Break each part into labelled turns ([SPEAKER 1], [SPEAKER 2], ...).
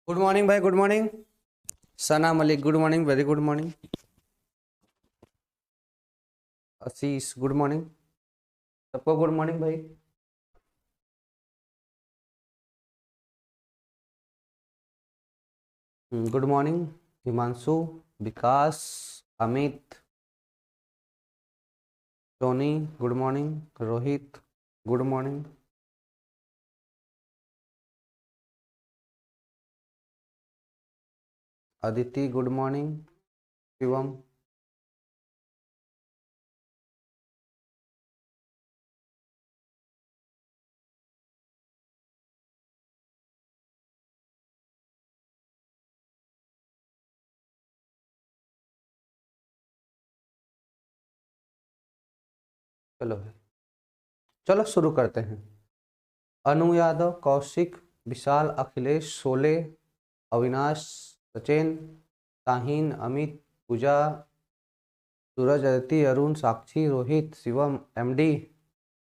[SPEAKER 1] Good morning भाई, good morning. Sana Malik, good morning, very good morning. Ashish, good morning. सबको good morning भाई। Good morning Himanshu, Vikas, Amit, Tony, good morning. Rohit, good morning. Aditi, good morning. Shivam. चलो भाई, चलो शुरू करते हैं। अनु यादव, कौशिक, विशाल, अखिलेश, शोले, अविनाश, सचिन, ताहीन, अमित, पूजा, सूरज, अदिति, अरुण, साक्षी, रोहित, शिवम, एमडी,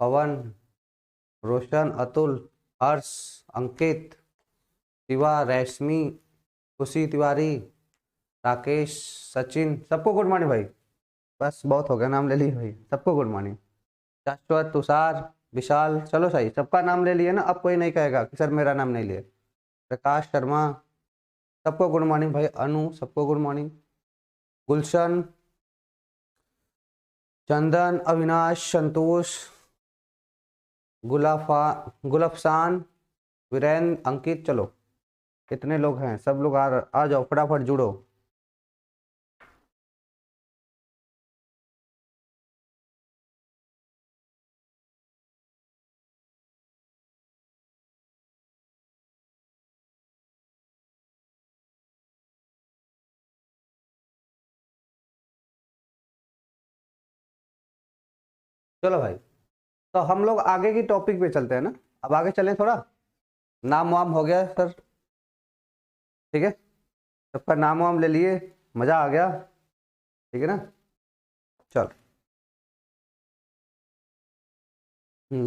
[SPEAKER 1] पवन, रोशन, अतुल, हर्ष, अंकित, शिवा, रैश्मी, खुशी तिवारी, राकेश, सचिन, सबको गुड मॉर्निंग भाई। बस बहुत हो गया, नाम ले लिए भाई, सबको गुड मॉर्निंग। शाश्वत, तुषार, विशाल, चलो सही, सबका नाम ले लिए ना, अब कोई नहीं कहेगा कि सर मेरा नाम नहीं लिए। प्रकाश शर्मा, सबको गुड मॉर्निंग भाई। अनु, सबको गुड मॉर्निंग। गुलशन, चंदन, अविनाश, संतोष, गुलाफा, गुलफसान, वीरेंद्र, अंकित, चलो कितने लोग हैं, सब लोग आ जाओ, फटाफट जुड़ो। चलो भाई, तो हम लोग आगे की टॉपिक पे चलते हैं ना। अब आगे चलें थोड़ा। नाम वाम हो गया सर, ठीक है, सबका नाम वाम ले लिए, मजा आ गया, ठीक है ना। चलो,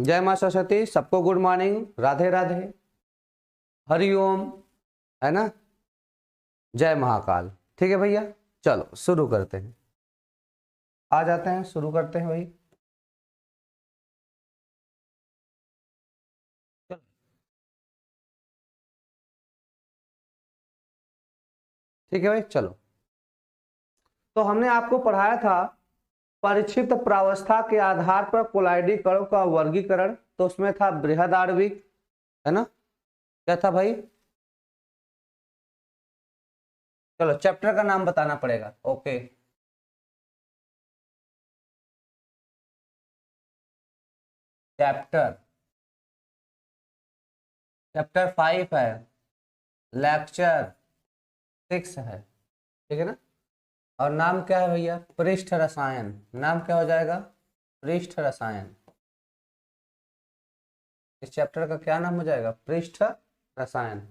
[SPEAKER 1] जय माँ सरस्वती, सबको गुड मॉर्निंग, राधे राधे, हरिओम, है ना, जय महाकाल। ठीक है भैया, चलो शुरू करते हैं। आ जाते हैं, शुरू करते हैं भाई। चलो, ठीक है भाई, चलो। तो हमने आपको पढ़ाया था परिक्षिप्त प्रावस्था के आधार पर कोलाइडी कणों का वर्गीकरण, तो उसमें था बृहद आणविक, है ना, क्या था भाई। चलो चैप्टर का नाम बताना पड़ेगा, ओके। चैप्टर चैप्टर 5 है, लेक्चर 6 है, ठीक है ना। और नाम क्या है भैया, पृष्ठ रसायन। नाम क्या हो जाएगा, पृष्ठ रसायन। इस चैप्टर का क्या नाम हो जाएगा, पृष्ठ रसायन।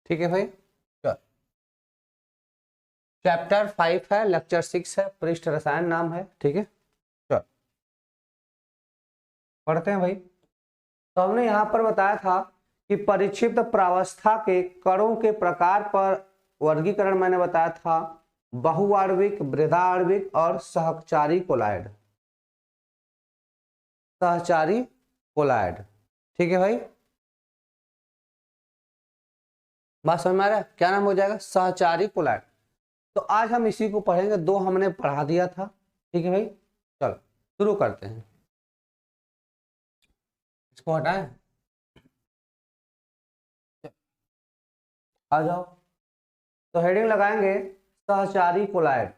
[SPEAKER 1] ठीक है भाई, चल। चैप्टर 5 है, लेक्चर 6 है, पृष्ठ रसायन नाम है, ठीक है। चल पढ़ते हैं भाई। तो हमने यहाँ पर बताया था कि परिक्षिप्त प्रावस्था के कणों के प्रकार पर वर्गीकरण मैंने बताया था, बहुआण्विक, बृहदाण्विक और सहचारी कोलाइड। सहचारी कोलाइड, ठीक है भाई। बात समझ में आ रहा है, क्या नाम हो जाएगा, सहचारी कोलाइड। तो आज हम इसी को पढ़ेंगे, दो हमने पढ़ा दिया था, ठीक है भाई। चलो शुरू करते हैं, इसको हटाएं, आ जाओ। तो हेडिंग लगाएंगे सहचारी कोलाइड।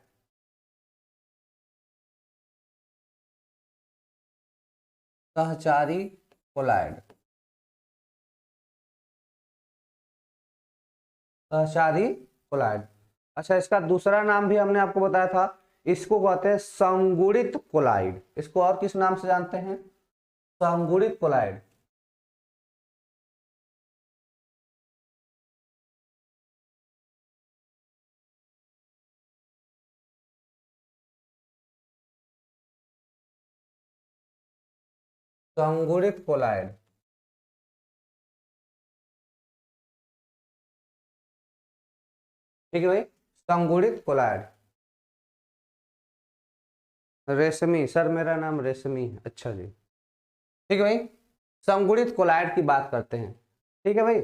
[SPEAKER 1] सहचारी कोलाइड, सहचारी कोलाइड। अच्छा, इसका दूसरा नाम भी हमने आपको बताया था, इसको कहते हैं संगुणित कोलाइड। इसको और किस नाम से जानते हैं, संगुणित कोलाइड। संगुणित कोलाइड, ठीक है भाई, संगुणित कोलाइड। रेशमी, सर मेरा नाम रेशमी है। अच्छा जी, ठीक है भाई, संगुणित कोलाइड की बात करते हैं। ठीक है भाई,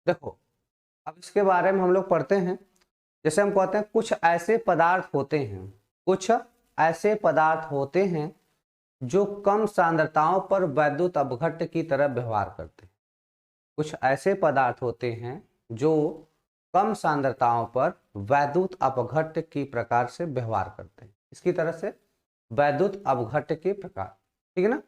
[SPEAKER 1] देखो अब इसके बारे में हम लोग पढ़ते हैं। जैसे हम कहते हैं कुछ ऐसे पदार्थ होते हैं, कुछ ऐसे पदार्थ होते हैं जो कम सांद्रताओं पर वैद्युत अपघट्ट की तरह व्यवहार करते हैं। कुछ ऐसे पदार्थ होते हैं जो कम सांद्रताओं पर वैद्युत अपघट्ट की प्रकार से व्यवहार करते हैं, इसकी तरह से वैद्युत अपघट्ट के प्रकार, ठीक है ना।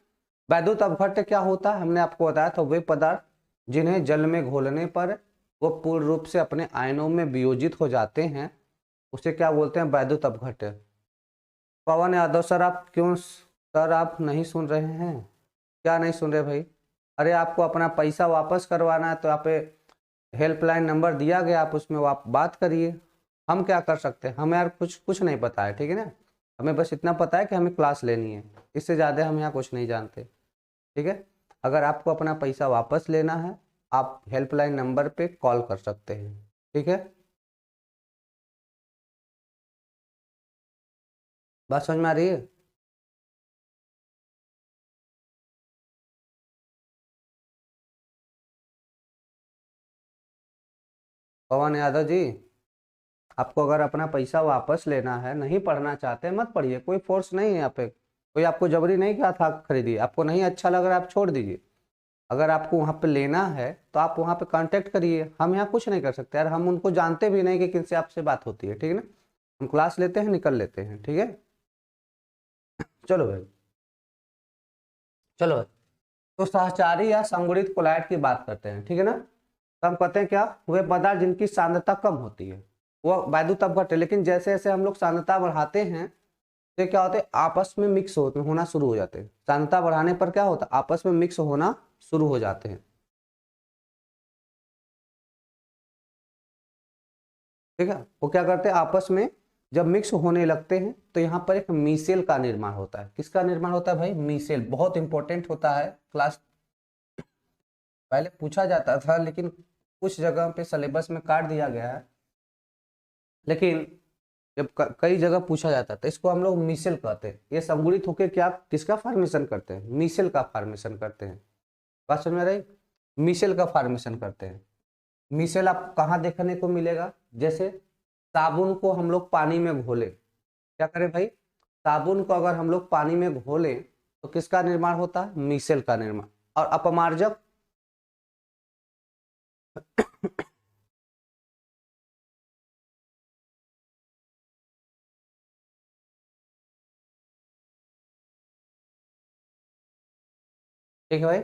[SPEAKER 1] वैद्युत अपघट्ट क्या होता है, हमने आपको बताया था, वे पदार्थ जिन्हें जल में घोलने पर वो पूर्ण रूप से अपने आयनों में वियोजित हो जाते हैं, उसे क्या बोलते हैं, वैद्युत अपघट्ट। पवन यादव सर, आप क्यों सर आप नहीं सुन रहे हैं, क्या नहीं सुन रहे भाई? अरे आपको अपना पैसा वापस करवाना है तो यहाँ पे हेल्पलाइन नंबर दिया गया, आप उसमें आप बात करिए। हम क्या कर सकते हैं, हमें यार कुछ कुछ नहीं पता है, ठीक है ना। हमें बस इतना पता है कि हमें क्लास लेनी है, इससे ज़्यादा हम यहाँ कुछ नहीं जानते, ठीक है। अगर आपको अपना पैसा वापस लेना है, आप हेल्पलाइन नंबर पे कॉल कर सकते हैं, ठीक है। बात समझ में आ रही है? पवन यादव जी, आपको अगर अपना पैसा वापस लेना है, नहीं पढ़ना चाहते मत पढ़िए, कोई फोर्स नहीं है यहाँ पे, कोई आपको जबरी नहीं किया था खरीदिए, आपको नहीं अच्छा लग रहा है आप छोड़ दीजिए। अगर आपको वहाँ पे लेना है तो आप वहाँ पे कांटेक्ट करिए, हम यहाँ कुछ नहीं कर सकते यार, हम उनको जानते भी नहीं कि किनसे आपसे बात होती है, ठीक है ना। हम क्लास लेते हैं, निकल लेते हैं, ठीक है। चलो भाई, चलो भाई, तो सहचारी या संगुणित कोलाइड की बात करते हैं, ठीक है ना। तो हम कहते हैं क्या, वे पदार्थ जिनकी सांद्रता कम होती है वो वैद्युत अपघट्ट है, लेकिन जैसे जैसे हम लोग सांद्रता बढ़ाते हैं तो क्या होते हैं, आपस में मिक्स होना शुरू हो जाते हैं। सांद्रता बढ़ाने पर क्या होता है, आपस में मिक्स होना शुरू हो जाते हैं, ठीक है। वो क्या करते हैं, आपस में जब मिक्स होने लगते हैं तो यहाँ पर एक मीसेल का निर्माण होता है। किसका निर्माण होता है भाई, मीसेल, बहुत इंपॉर्टेंट होता है, क्लास पहले पूछा जाता था लेकिन कुछ जगह पे सिलेबस में काट दिया गया है, लेकिन जब कई जगह पूछा जाता था, इसको हम लोग मीसेल कहते हैं। ये संगुणित होकर क्या किसका फॉर्मेशन करते हैं, मीसेल का फॉर्मेशन करते हैं। बात समझ में आ रही, मीसेल का फॉर्मेशन करते हैं। मीसेल आप कहाँ देखने को मिलेगा, जैसे साबुन को हम लोग पानी में घोले, क्या करें भाई, साबुन को अगर हम लोग पानी में घोले तो किसका निर्माण होता है, मीसेल का निर्माण। और अपमार्जक ठीक है भाई,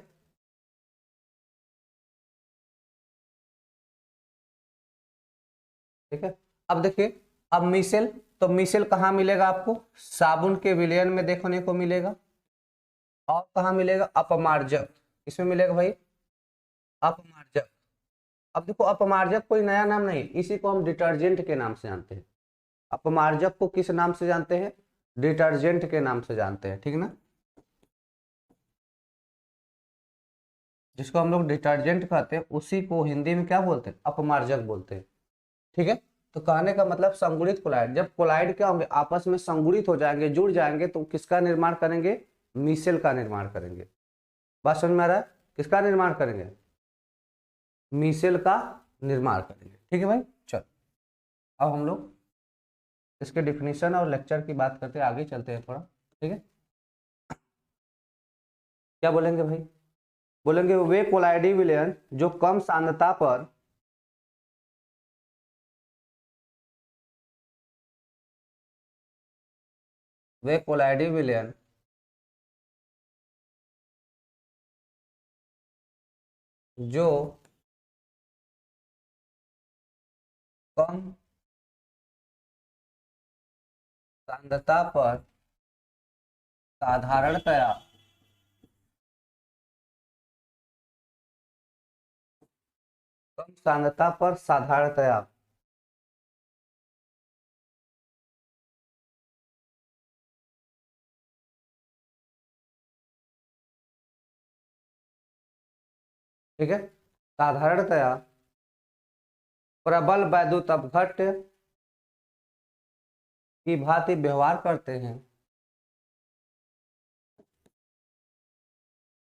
[SPEAKER 1] ठीक है। अब देखिए, अब मीसेल, तो मीसेल कहाँ मिलेगा आपको, साबुन के विलयन में देखने को मिलेगा। और कहाँ मिलेगा, अपमार्जक, इसमें मिलेगा भाई अपमार्जक। अब देखो, अपमार्जक कोई नया नाम नहीं, इसी को हम डिटर्जेंट के नाम से जानते हैं। अपमार्जक को किस नाम से जानते हैं, डिटर्जेंट के नाम से जानते हैं, ठीक है ना। जिसको हम लोग डिटर्जेंट कहते हैं उसी को हिंदी में क्या बोलते हैं, अपमार्जक बोलते हैं, ठीक है। तो कहने का मतलब संगुणित कोलाइड, जब कोलाइड क्या होंगे, आपस में संगुणित हो जाएंगे, जुड़ जाएंगे, तो किसका निर्माण करेंगे, मीसेल का निर्माण करेंगे। बात समझ में आ रहा है, किसका निर्माण करेंगे, मीसेल का निर्माण करेंगे, ठीक है भाई। चलो अब हम लोग इसके डिफिनीशन और लेक्चर की बात करते हैं, आगे चलते हैं थोड़ा, ठीक है। क्या बोलेंगे भाई, बोलेंगे वे कोलाइडी विलयन जो कम सांद्रता पर वे कोलाइडी विलयन जो कम सांद्रता पर साधारणतया कम सांद्रता पर साधारणतया ठीक है। साधारणतया प्रबल वैद्युत अपघट्य की भांति व्यवहार करते हैं।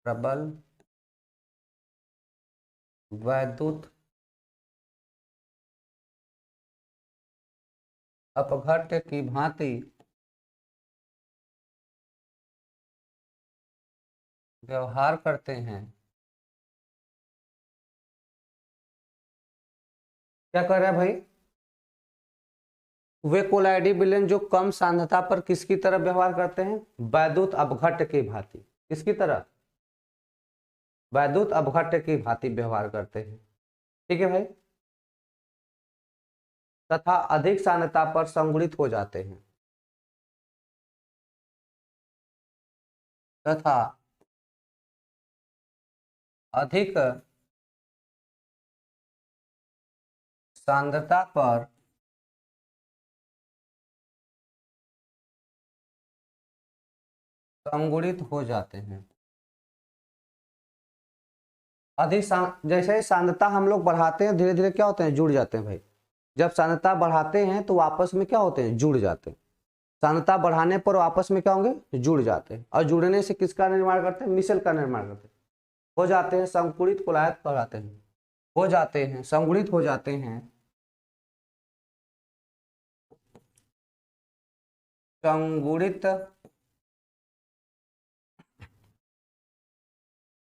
[SPEAKER 1] प्रबल वैद्युत अपघट्य की भांति व्यवहार करते हैं। क्या कर रहा है भाई? वे कोलाइडी विलयन जो कम सांद्रता पर किसकी तरह व्यवहार करते हैं? वैद्युत अपघट्य की भांति। किसकी तरह? वैद्युत अपघट्य की भांति व्यवहार करते हैं। ठीक है भाई। तथा अधिक सांद्रता पर संगुणित हो जाते हैं। तथा अधिक सांद्रता पर संगुणित हो जाते हैं। जैसे सांद्रता हम लोग बढ़ाते हैं, धीरे धीरे क्या होते हैं? जुड़ जाते हैं भाई। जब सांद्रता बढ़ाते हैं तो आपस में क्या होते हैं? जुड़ जाते हैं। सांद्रता बढ़ाने पर आपस में क्या होंगे? जुड़ जाते हैं। और जुड़ने से किसका निर्माण करते हैं? मिश्रण का निर्माण करते हैं। हो जाते हैं संकुलित कुलायत कहलाते हैं। हो जाते हैं संगुणित हो जाते हैं संगुणित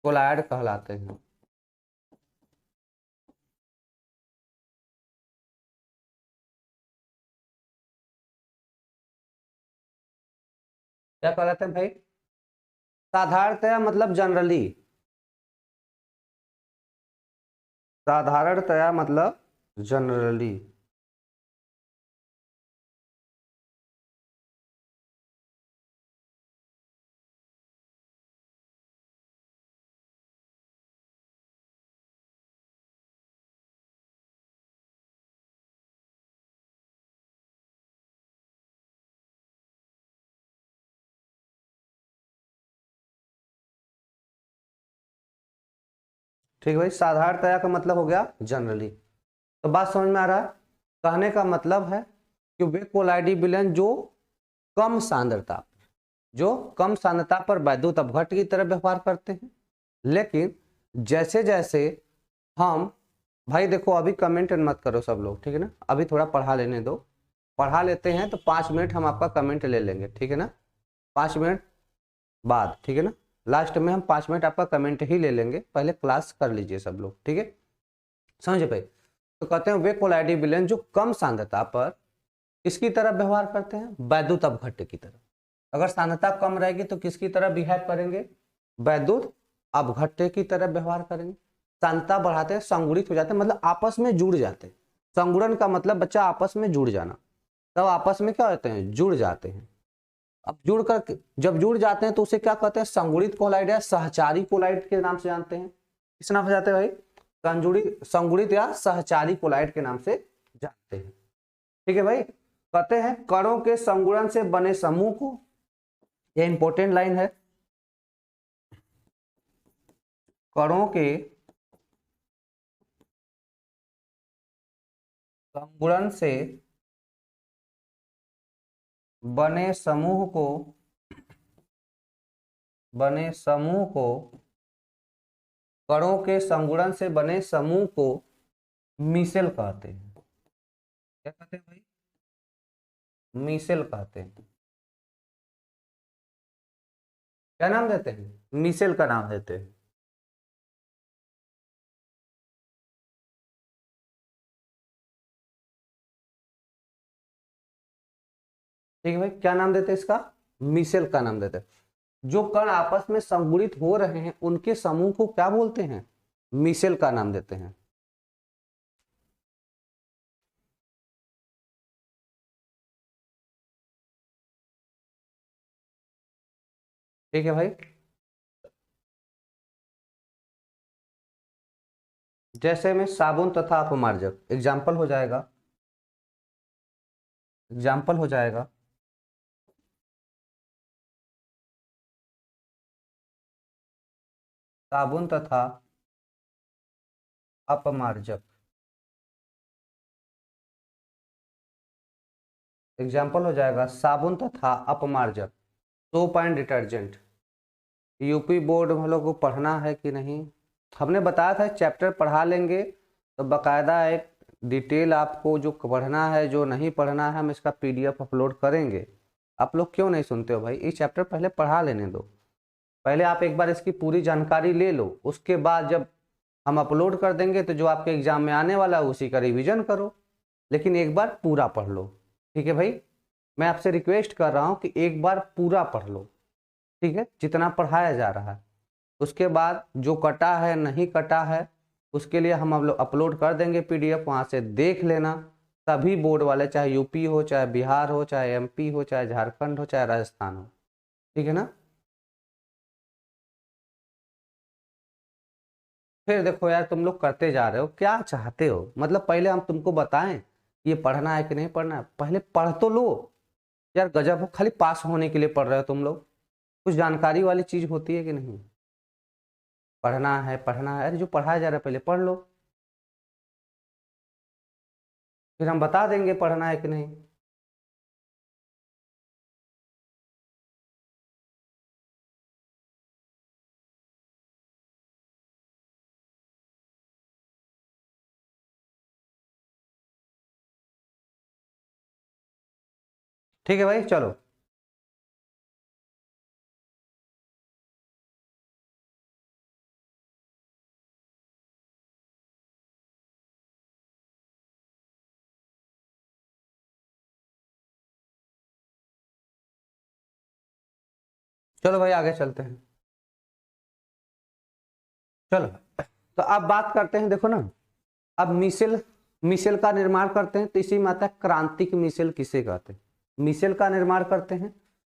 [SPEAKER 1] कोलायड कहलाते हैं। क्या कहलाते हैं भाई? साधारणतया मतलब जनरली। साधारणतया मतलब जनरली। ठीक है भाई। साधारणतया का मतलब हो गया जनरली। तो बात समझ में आ रहा है? कहने का मतलब है कि वे कोलाइडी विलयन जो कम सांद्रता पर वैद्युत अपघट्य की तरह व्यवहार करते हैं। लेकिन जैसे जैसे हम, भाई देखो अभी कमेंट मत करो सब लोग, ठीक है ना? अभी थोड़ा पढ़ा लेने दो। पढ़ा लेते हैं तो 5 मिनट हम आपका कमेंट ले लेंगे, ठीक है ना? 5 मिनट बाद, ठीक है ना? लास्ट में हम 5 मिनट आपका कमेंट ही ले लेंगे। पहले क्लास कर लीजिए सब लोग, ठीक है? समझ पाए? तो कहते हैं वे कोलाइडी विलयन जो कम सांद्रता पर किसकी तरह व्यवहार करते हैं? वैद्युत अपघट्य की तरह। अगर सांद्रता कम रहेगी तो किसकी तरह बिहेव करेंगे? वैद्युत अपघट्य की तरह व्यवहार करेंगे। सांद्रता बढ़ाते हैं संगुणित हो जाते हैं, मतलब आपस में जुड़ जाते हैं। संगुणन का मतलब बच्चा आपस में जुड़ जाना। तब आपस में क्या होते हैं? जुड़ जाते हैं। अब जब जुड़ जाते हैं तो उसे क्या कहते हैं? संगुणित कोलाइड या सहचारी कोलाइड के नाम से जानते हैं। किस नाम से जानते हैं भाई? संगुणित या सहचारी कोलाइड के नाम से जानते हैं। ठीक है भाई। कहते हैं कणों के संगुणन से बने समूह को, यह इंपॉर्टेंट लाइन है, कणों के संगुणन से बने समूह को कणों के संगुणन से बने समूह को मिसेल कहते हैं। क्या कहते हैं भाई? मिसेल कहते हैं। क्या नाम देते हैं? मिसेल का नाम देते हैं। ठीक है भाई। क्या नाम देते हैं इसका? मिसेल का नाम देते हैं। जो कण आपस में संगुणित हो रहे हैं उनके समूह को क्या बोलते हैं? मिसेल का नाम देते हैं। ठीक है भाई। जैसे में साबुन तथा अपमार्जक एग्जाम्पल हो जाएगा। साबुन तथा अपमार्जक। एग्जाम्पल हो जाएगा साबुन तथा अपमार्जक, soap and detergent. UP board हम लोग को पढ़ना है कि नहीं? हमने बताया था चैप्टर पढ़ा लेंगे तो बकायदा एक डिटेल आपको जो पढ़ना है जो नहीं पढ़ना है हम इसका पीडीएफ अपलोड करेंगे। आप लोग क्यों नहीं सुनते हो भाई? ये चैप्टर पहले पढ़ा लेने दो, पहले आप एक बार इसकी पूरी जानकारी ले लो, उसके बाद जब हम अपलोड कर देंगे तो जो आपके एग्जाम में आने वाला है उसी का रिवीजन करो, लेकिन एक बार पूरा पढ़ लो। ठीक है भाई, मैं आपसे रिक्वेस्ट कर रहा हूँ कि एक बार पूरा पढ़ लो, ठीक है, जितना पढ़ाया जा रहा है। उसके बाद जो कटा है नहीं कटा है उसके लिए हम अपलोड कर देंगे पीडीएफ, वहाँ से देख लेना। सभी बोर्ड वाले, चाहे यूपी हो, चाहे बिहार हो, चाहे एमपी हो, चाहे झारखंड हो, चाहे राजस्थान हो, ठीक है ना। फिर देखो यार, तुम लोग करते जा रहे हो, क्या चाहते हो? मतलब पहले हम तुमको बताएं ये पढ़ना है कि नहीं पढ़ना है, पहले पढ़ तो लो यार। गजब हो, खाली पास होने के लिए पढ़ रहे हो तुम लोग। कुछ जानकारी वाली चीज होती है कि नहीं? पढ़ना है पढ़ना है, अरे जो पढ़ाया जा रहा है पहले पढ़ लो, फिर हम बता देंगे पढ़ना है कि नहीं। ठीक है भाई, चलो। चलो भाई आगे चलते हैं। चलो, तो अब बात करते हैं, देखो ना, अब मिसेल, मिसेल का निर्माण करते हैं तो इसी में आता है क्रांतिक मिसेल किसे कहते हैं। मिसेल का निर्माण करते हैं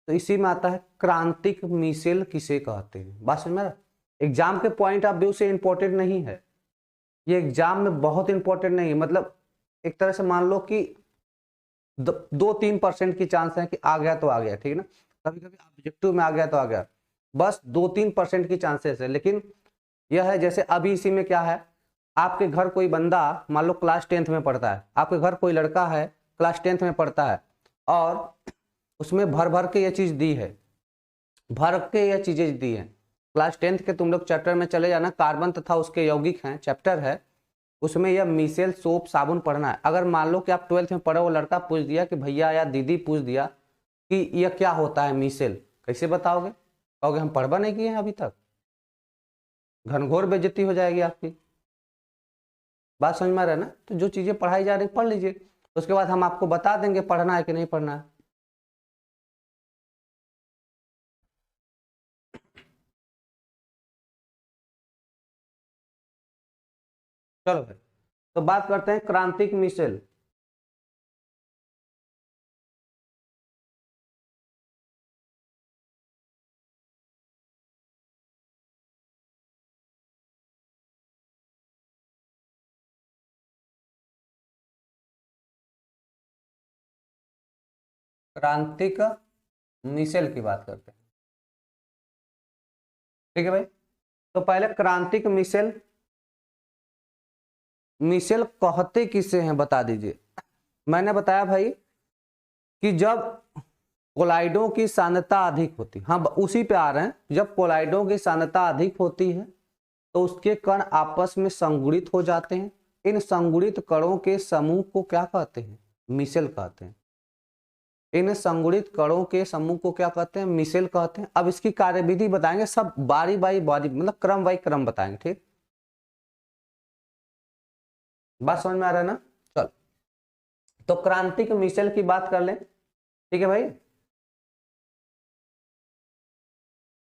[SPEAKER 1] तो इसी में आता है क्रांतिक मिसेल किसे कहते हैं। बात समझ में आ रहा? एग्जाम के पॉइंट ऑफ व्यू से इंपॉर्टेंट नहीं है ये, एग्जाम में बहुत इंपॉर्टेंट नहीं है। मतलब एक तरह से मान लो कि 2-3% की चांस है कि आ गया तो आ गया, ठीक है ना। कभी कभी ऑब्जेक्टिव में आ गया तो आ गया, बस 2-3% की चांसेस है। लेकिन यह है, जैसे अभी इसी में क्या है, आपके घर कोई बंदा मान लो क्लास 10th में पढ़ता है, आपके घर कोई लड़का है क्लास 10th में पढ़ता है, और उसमें भर भर के ये चीज दी है, भर के ये चीजें दी है। क्लास 10th के तुम लोग चैप्टर में चले जाना, कार्बन तथा उसके यौगिक हैं चैप्टर है, उसमें यह मिसेल सोप साबुन पढ़ना है। अगर मान लो कि आप 12th में पढ़ो, वो लड़का पूछ दिया कि भैया या दीदी पूछ दिया कि यह क्या होता है मिसेल, कैसे बताओगे? कहोगे हम पढ़वा नहीं किए हैं अभी तक, घनघोर बेइज्जती हो जाएगी आपकी। बात समझ में आ रहा है ना? तो जो चीजें पढ़ाई जा रही पढ़ लीजिए, उसके बाद हम आपको बता देंगे पढ़ना है कि नहीं पढ़ना है। चलो भाई, तो बात करते हैं क्रांतिक मिसेल। क्रांतिक मिसेल की बात करते हैं, ठीक है भाई। तो पहले क्रांतिक मिसेल, मिसेल कहते किसे हैं बता दीजिए। मैंने बताया भाई कि जब कोलाइडों की सांद्रता अधिक होती, हाँ उसी पे आ रहे हैं, जब कोलाइडों की सांद्रता अधिक होती है तो उसके कण आपस में संगुणित हो जाते हैं। इन संगुणित कणों के समूह को क्या कहते हैं? मिसेल कहते हैं। इन संगुणित कणों के समूह को क्या कहते हैं? मिसेल कहते हैं। अब इसकी कार्यविधि बताएंगे, सब बारी बारी बारी, मतलब क्रम बाई क्रम बताएंगे, ठीक। बात समझ में आ रहा है ना? चल, तो क्रांतिक मिसेल की बात कर लें, ठीक है भाई।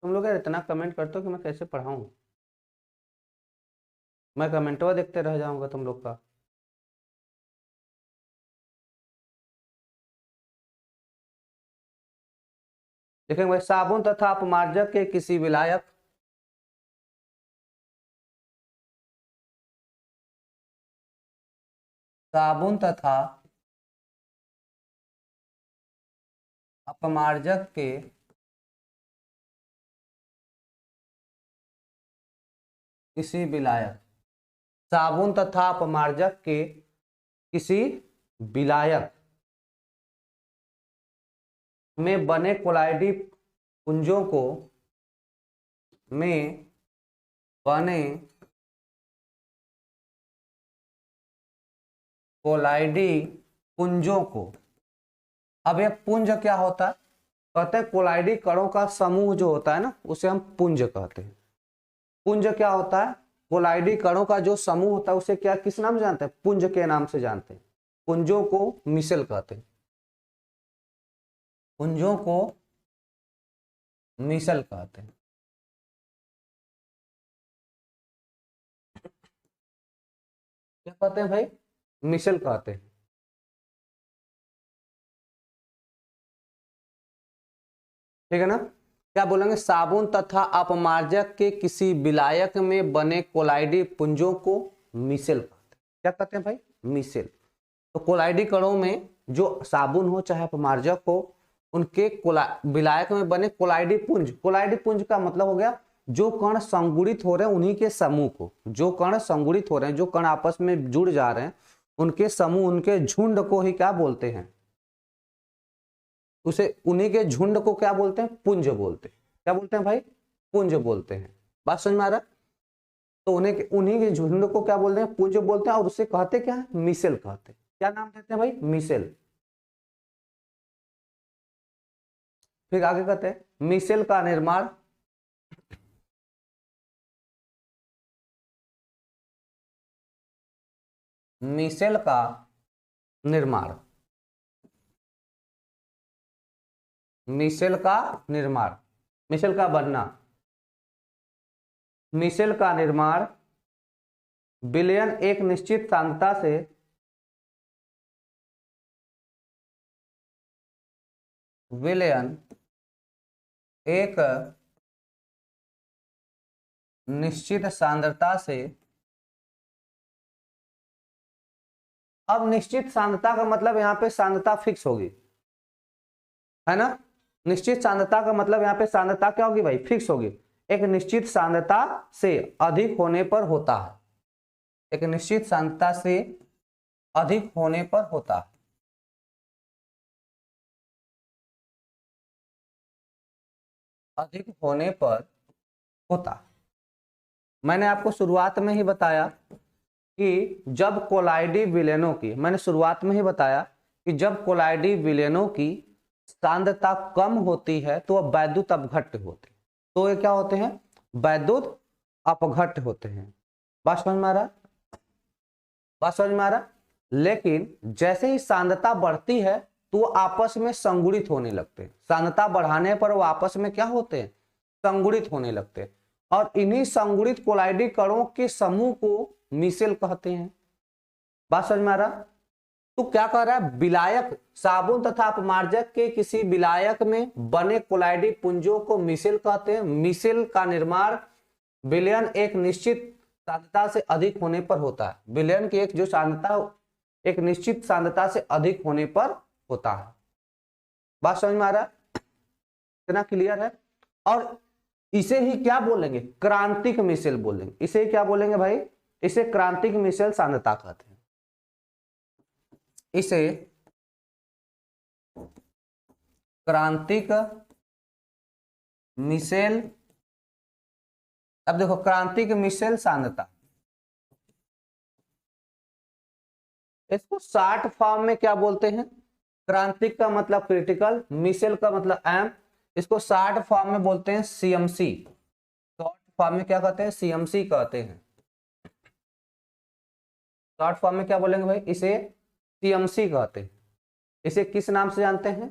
[SPEAKER 1] तुम लोग यार इतना कमेंट करते हो कि मैं कैसे पढ़ाऊं, मैं कमेंटवा देखते रह जाऊंगा तुम लोग का। देखेंगे भाई, साबुन तथा अपमार्जक के किसी विलायक, साबुन तथा अपमार्जक के किसी विलायक साबुन तथा अपमार्जक के किसी विलायक में बने कोलाइडी पुंजों को में बने कोलाइडी पुंजों को, अब ये पुंज क्या होता है, कहते हैं कोलाइडी कणों का समूह जो होता है ना उसे हम पुंज कहते हैं। पुंज क्या होता है, कोलाइडी कणों का जो समूह होता है उसे क्या किस नाम से जानते हैं, पुंज के नाम से जानते हैं। पुंजों को मिसेल कहते हैं, पुंजों को मिसल कहते हैं। क्या कहते हैं भाई, मिसल कहते हैं। ठीक है ना, क्या बोलेंगे, साबुन तथा अपमार्जक के किसी विलायक में बने कोलाइडी पुंजों को मिसेल कहते हैं। क्या कहते हैं भाई, मिसेल। तो कोलाइडी कणों में जो साबुन हो चाहे अपमार्जक हो, उनके विलायक में बने कोलाइडी पुंज, कोलाइडी पुंज का मतलब हो गया जो कण संगुणित हो रहे हैं उन्हीं के समूह को, जो कण संगुणित हो रहे हैं, जो कण आपस में जुड़ जा रहे हैं उनके समूह, उनके झुंड को ही क्या बोलते हैं, उसे उन्हीं के झुंड को क्या बोलते हैं, पुंज बोलते हैं। क्या बोलते हैं भाई, पुंज बोलते हैं। बात समझ में आ रहा है, तो उन्हीं के झुंड को क्या बोलते हैं, पुंज बोलते हैं। और उसे कहते क्या है, मिसेल कहते हैं। क्या नाम देते हैं भाई, मिसेल। फिर आगे कहते हैं मिसेल का निर्माण मिसेल का निर्माण मिसेल का निर्माण, मिसेल का बनना, मिसेल का निर्माण विलयन एक निश्चित सांद्रता से विलयन एक निश्चित सांद्रता से, अब निश्चित सांद्रता का मतलब यहाँ पे सांद्रता फिक्स होगी, है ना। निश्चित सांद्रता का मतलब यहाँ पे सांद्रता क्या होगी भाई, फिक्स होगी। एक निश्चित सांद्रता से अधिक होने पर होता है, एक निश्चित सांद्रता से अधिक होने पर होता है। अधिक होने पर होता है। मैंने आपको शुरुआत में ही बताया कि जब कोलाइडी विलयनों की, मैंने शुरुआत में ही बताया कि जब कोलाइडी विलयनों की सांद्रता कम होती है तो वह वैद्युत अपघट्य होते हैं। तो ये क्या होते हैं, वैद्युत अपघट्य होते हैं। बात समझ में आ रहा, बात समझ में आ रहा। लेकिन जैसे ही सांद्रता बढ़ती है तो वो आपस में संगुणित होने लगते हैं। सांद्रता बढ़ाने पर वो आपस में क्या होते हैं, संगुणित होने लगते हैं। और इन्हीं संगुणित कोलाइडी कणों के समूह को मिसेल कहते हैं। बात समझ में आ रहा। तो क्या कह रहा है, विलायक, साबुन तथा अपमार्जक के किसी विलायक में बने कोलाइडी पुंजों को मिसेल कहते हैं। मिसेल का निर्माण विलयन एक निश्चित सांद्रता से अधिक होने पर होता है। विलयन की एक जो सांद्रता एक निश्चित सांद्रता से अधिक होने पर होता है। बात समझ में आ रहा है, इतना क्लियर है। और इसे ही क्या बोलेंगे, क्रांतिक मिसेल बोलेंगे। इसे क्या बोलेंगे भाई, इसे क्रांतिक मिसेल सांद्रता कहते हैं। इसे क्रांतिक मिसेल, अब देखो क्रांतिक मिसेल सांद्रता, इसको शॉर्ट फॉर्म में क्या बोलते हैं, क्रांतिक का मतलब क्रिटिकल, मिसेल का मतलब एम, इसको शॉर्ट फॉर्म में बोलते हैं सीएमसी। शॉर्ट फॉर्म में क्या कहते हैं, सीएमसी कहते हैं। शॉर्ट फॉर्म में क्या बोलेंगे भाई, इसे सीएमसी कहते हैं। इसे किस नाम से जानते हैं,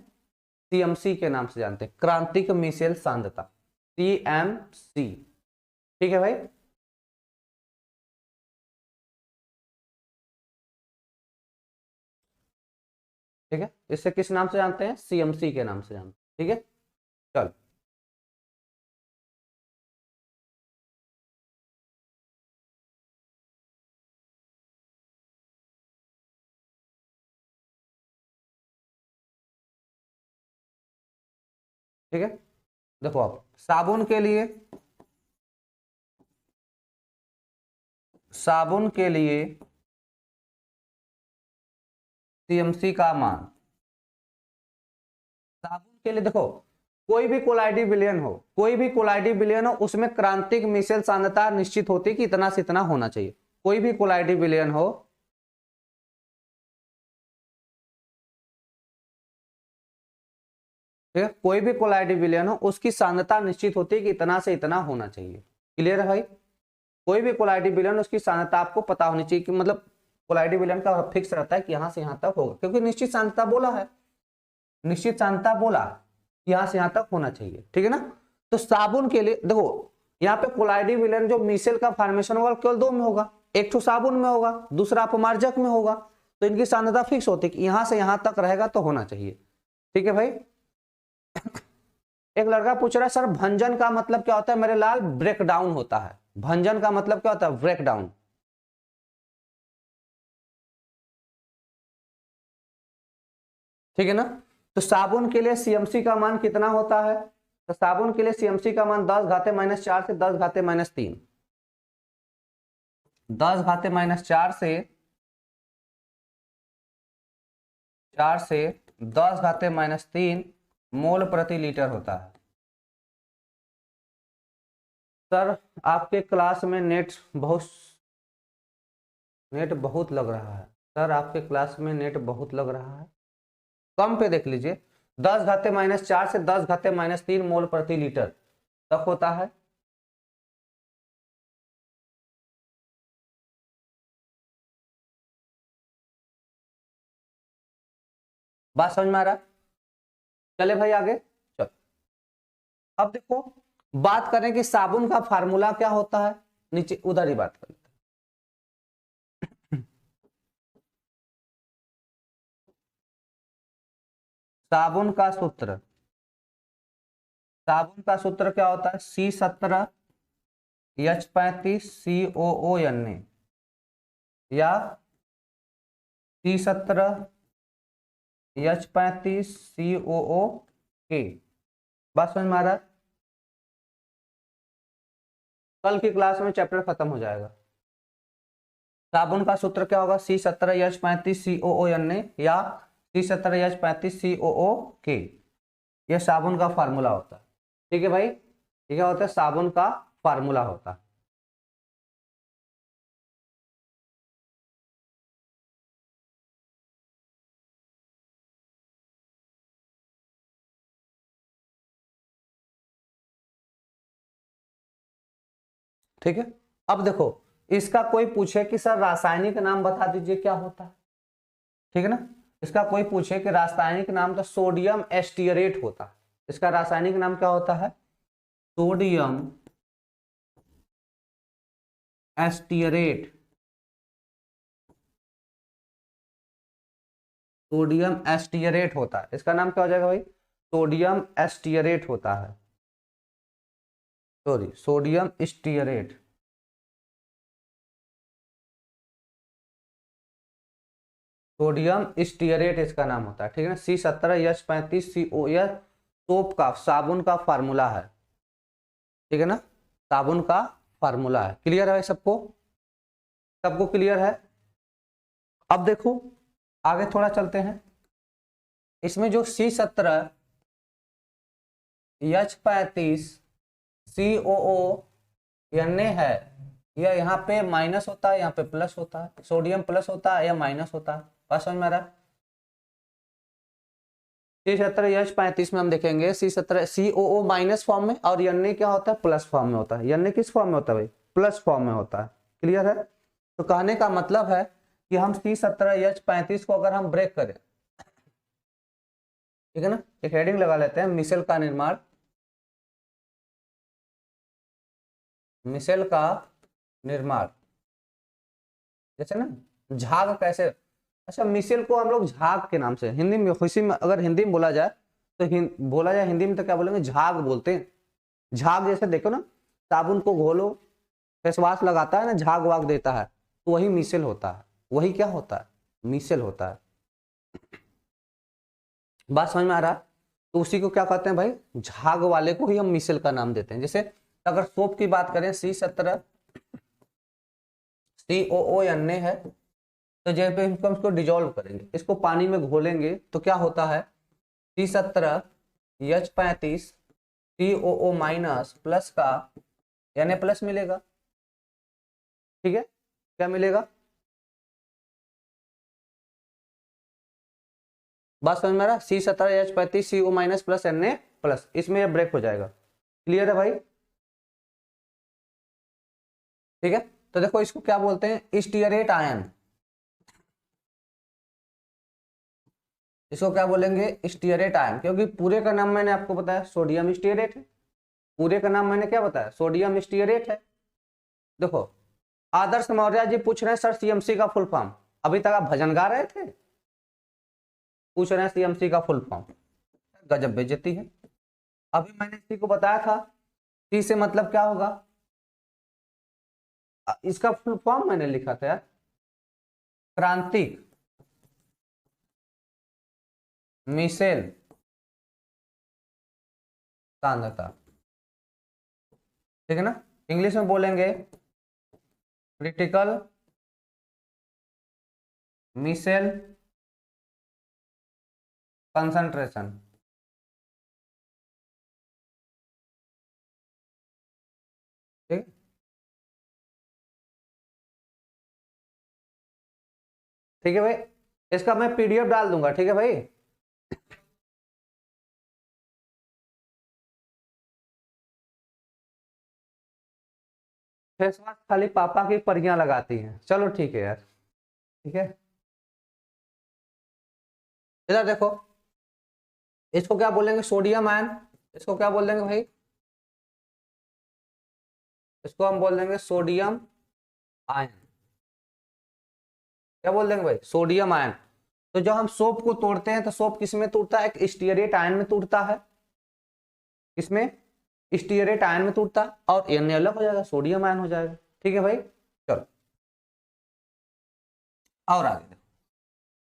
[SPEAKER 1] सीएमसी के नाम से जानते हैं, क्रांतिक मिसेल सांद्रता, सीएमसी। ठीक है भाई। ठीक है, इसे किस नाम से जानते हैं, सीएमसी के नाम से जानते हैं। ठीक है, चल ठीक है। देखो अब साबुन के लिए, साबुन के लिए सीएमसी का मान, साबुन के लिए देखो कोई भी कोलाइडी विलयन हो, कोई भी कोलाइडी विलयन हो, उसमें क्रांतिक मिशेल सांद्रता निश्चित होती है कि इतना से इतना होना चाहिए। कोई भी कोलाइडी विलयन हो, ठीक है, कोई भी कोलाइडी विलयन हो उसकी सांद्रता निश्चित होती है कि इतना से इतना होना चाहिए। क्लियर है भाई? कोई भी कोलाइडी विलयन उसकी सांद्रता आपको पता होनी चाहिए कि मतलब कोलाइडी विलयन का फिक्स रहता है कि यहां से यहां तक होगा, क्योंकि निश्चित सांद्रता बोला है, निश्चित सांद्रता बोला यहां से यहां तक होना चाहिए। ठीक है ना? तो साबुन के लिए देखो यहाँ पे कोलाइडी विलयन जो मिशेल का फॉर्मेशन होगा केवल दो में होगा, एक तो साबुन में होगा, दूसरा अपमार्जक में होगा, तो इनकी सांद्रता फिक्स होती है कि यहां से यहां तक रहेगा तो होना चाहिए। ठीक है भाई? एक लड़का पूछ रहा है सर भंजन का मतलब क्या होता है मेरे लाल? ब्रेक डाउन होता है। भंजन का मतलब क्या होता है? Break down. ठीक है ना? तो साबुन के लिए सीएमसी का मान कितना होता है? तो साबुन के लिए सीएमसी का मान 10 घाते -4 से 10 घाते -3, 10 घाते -4 से 10 घाते -3 मोल प्रति लीटर होता है। सर आपके क्लास में नेट बहुत लग रहा है। सर आपके क्लास में नेट बहुत लग रहा है, कम पे देख लीजिए। 10 घाते -4 से 10 घाते -3 मोल प्रति लीटर तक होता है। बात समझ में आ रहा है? चले भाई आगे चलो। अब देखो बात करें कि साबुन का फार्मूला क्या होता है, नीचे उधर ही बात कर लेते हैं। साबुन का सूत्र, साबुन का सूत्र क्या होता है? C17 H35 COO या C17 H35 COO। बात समझ में आ रहा है? कल की क्लास में चैप्टर खत्म हो जाएगा। साबुन का सूत्र क्या होगा? C17 H35 COO या C17 H35 COO। यह साबुन का फार्मूला होता है। ठीक है भाई? ये क्या होता है? साबुन का फार्मूला होता है। ठीक है? अब देखो इसका कोई पूछे कि सर रासायनिक नाम बता दीजिए क्या होता है। ठीक है ना? इसका कोई पूछे कि रासायनिक नाम, तो सोडियम एस्टियरेट होता है। इसका रासायनिक नाम क्या होता है? सोडियम एस्टियरेट। सोडियम एस्टियरेट होता है। इसका नाम क्या हो जाएगा भाई? सोडियम एस्टियरेट होता है। Sorry, sodium stearate. Sodium stearate इसका नाम होता है। ठीक है ना? C17 H35 CO यह सोप का, साबुन का फार्मूला है। ठीक है ना? साबुन का फार्मूला है। क्लियर है सबको? सबको क्लियर है? अब देखो आगे थोड़ा चलते हैं। इसमें जो C17 H35 COO है, यह यहाँ पे माइनस होता है, यहाँ पे प्लस होता है। सोडियम प्लस होता है या माइनस होता है। बात समझ में आ रहा है? C17 H35 में हम देखेंगे C17 COO माइनस फॉर्म में, और Na क्या होता है? प्लस फॉर्म में होता है। Na किस फॉर्म में होता है भाई? प्लस फॉर्म में होता है। क्लियर है? तो कहने का मतलब है कि हम C17 H35 को अगर हम ब्रेक करें, ठीक है ना, एक हेडिंग लगा लेते हैं, मिशेल का निर्माण। मिशेल का निर्माण, जैसे ना झाग कैसे, अच्छा मिशेल को हम लोग झाग के नाम से हिंदी में, खुशी में अगर हिंदी में बोला जाए तो बोला जाए हिंदी में तो क्या बोलेंगे? झाग बोलते हैं। झाग जैसे देखो ना, साबुन को घोलो, फेस वॉश लगाता है ना, झाग वाग देता है, तो वही मिशेल होता है। वही क्या होता है? मिशेल होता है। बात समझ में आ रहा है? तो उसी को क्या कहते हैं भाई? झाग वाले को ही हम मिशेल का नाम देते हैं। जैसे अगर सोप की बात करें, C17 COO है, तो जब पे हम इसको डिजोल्व करेंगे, इसको पानी में घोलेंगे तो क्या होता है, C17H35 COO माइनस प्लस का Na प्लस मिलेगा। ठीक है, क्या मिलेगा, बात समझ में आ रहा, C17H35 CO minus plus Na plus, इसमें यह ब्रेक हो जाएगा। क्लियर है भाई? ठीक है, तो देखो इसको क्या बोलते हैं, स्टीयरेट आयन। इसको क्या बोलेंगे, स्टीयरेट आयन, क्योंकि पूरे का नाम मैंने आपको बताया सोडियम स्टीयरेट है। पूरे का नाम मैंने क्या बताया, सोडियम स्टीयरेट है। देखो आदर्श मौर्य जी पूछ रहे हैं सर CMC का फुल फॉर्म, अभी तक आप भजन गा रहे थे, पूछ रहे हैं CMC का फुल फॉर्म, गजब बेइज्जती है। अभी मैंने इसी को बताया था, सी से मतलब क्या होगा, इसका फुल फॉर्म मैंने लिखा था यार, क्रांतिक मिशेल सांद्रता। ठीक है ना, इंग्लिश में बोलेंगे क्रिटिकल मिशेल कंसंट्रेशन। ठीक, ठीक है भाई, इसका मैं PDF डाल दूंगा। ठीक है भाई, फेस वॉश खाली पापा की परियां लगाती हैं, चलो ठीक है यार। ठीक है, इधर देखो, इसको क्या बोलेंगे, सोडियम आयन। इसको क्या बोल देंगे भाई, इसको हम बोल देंगे सोडियम आयन। क्या बोल देंगे भाई, सोडियम आयन। तो जब हम सोप को तोड़ते हैं तो सोप किस में टूटता है, एक स्टीयरेट आयन में टूटता है, इसमें स्टीयरेट आयन में टूटता है, और Na अलग हो जाएगा, सोडियम आयन हो जाएगा। ठीक है भाई, चलो और आगे देखो,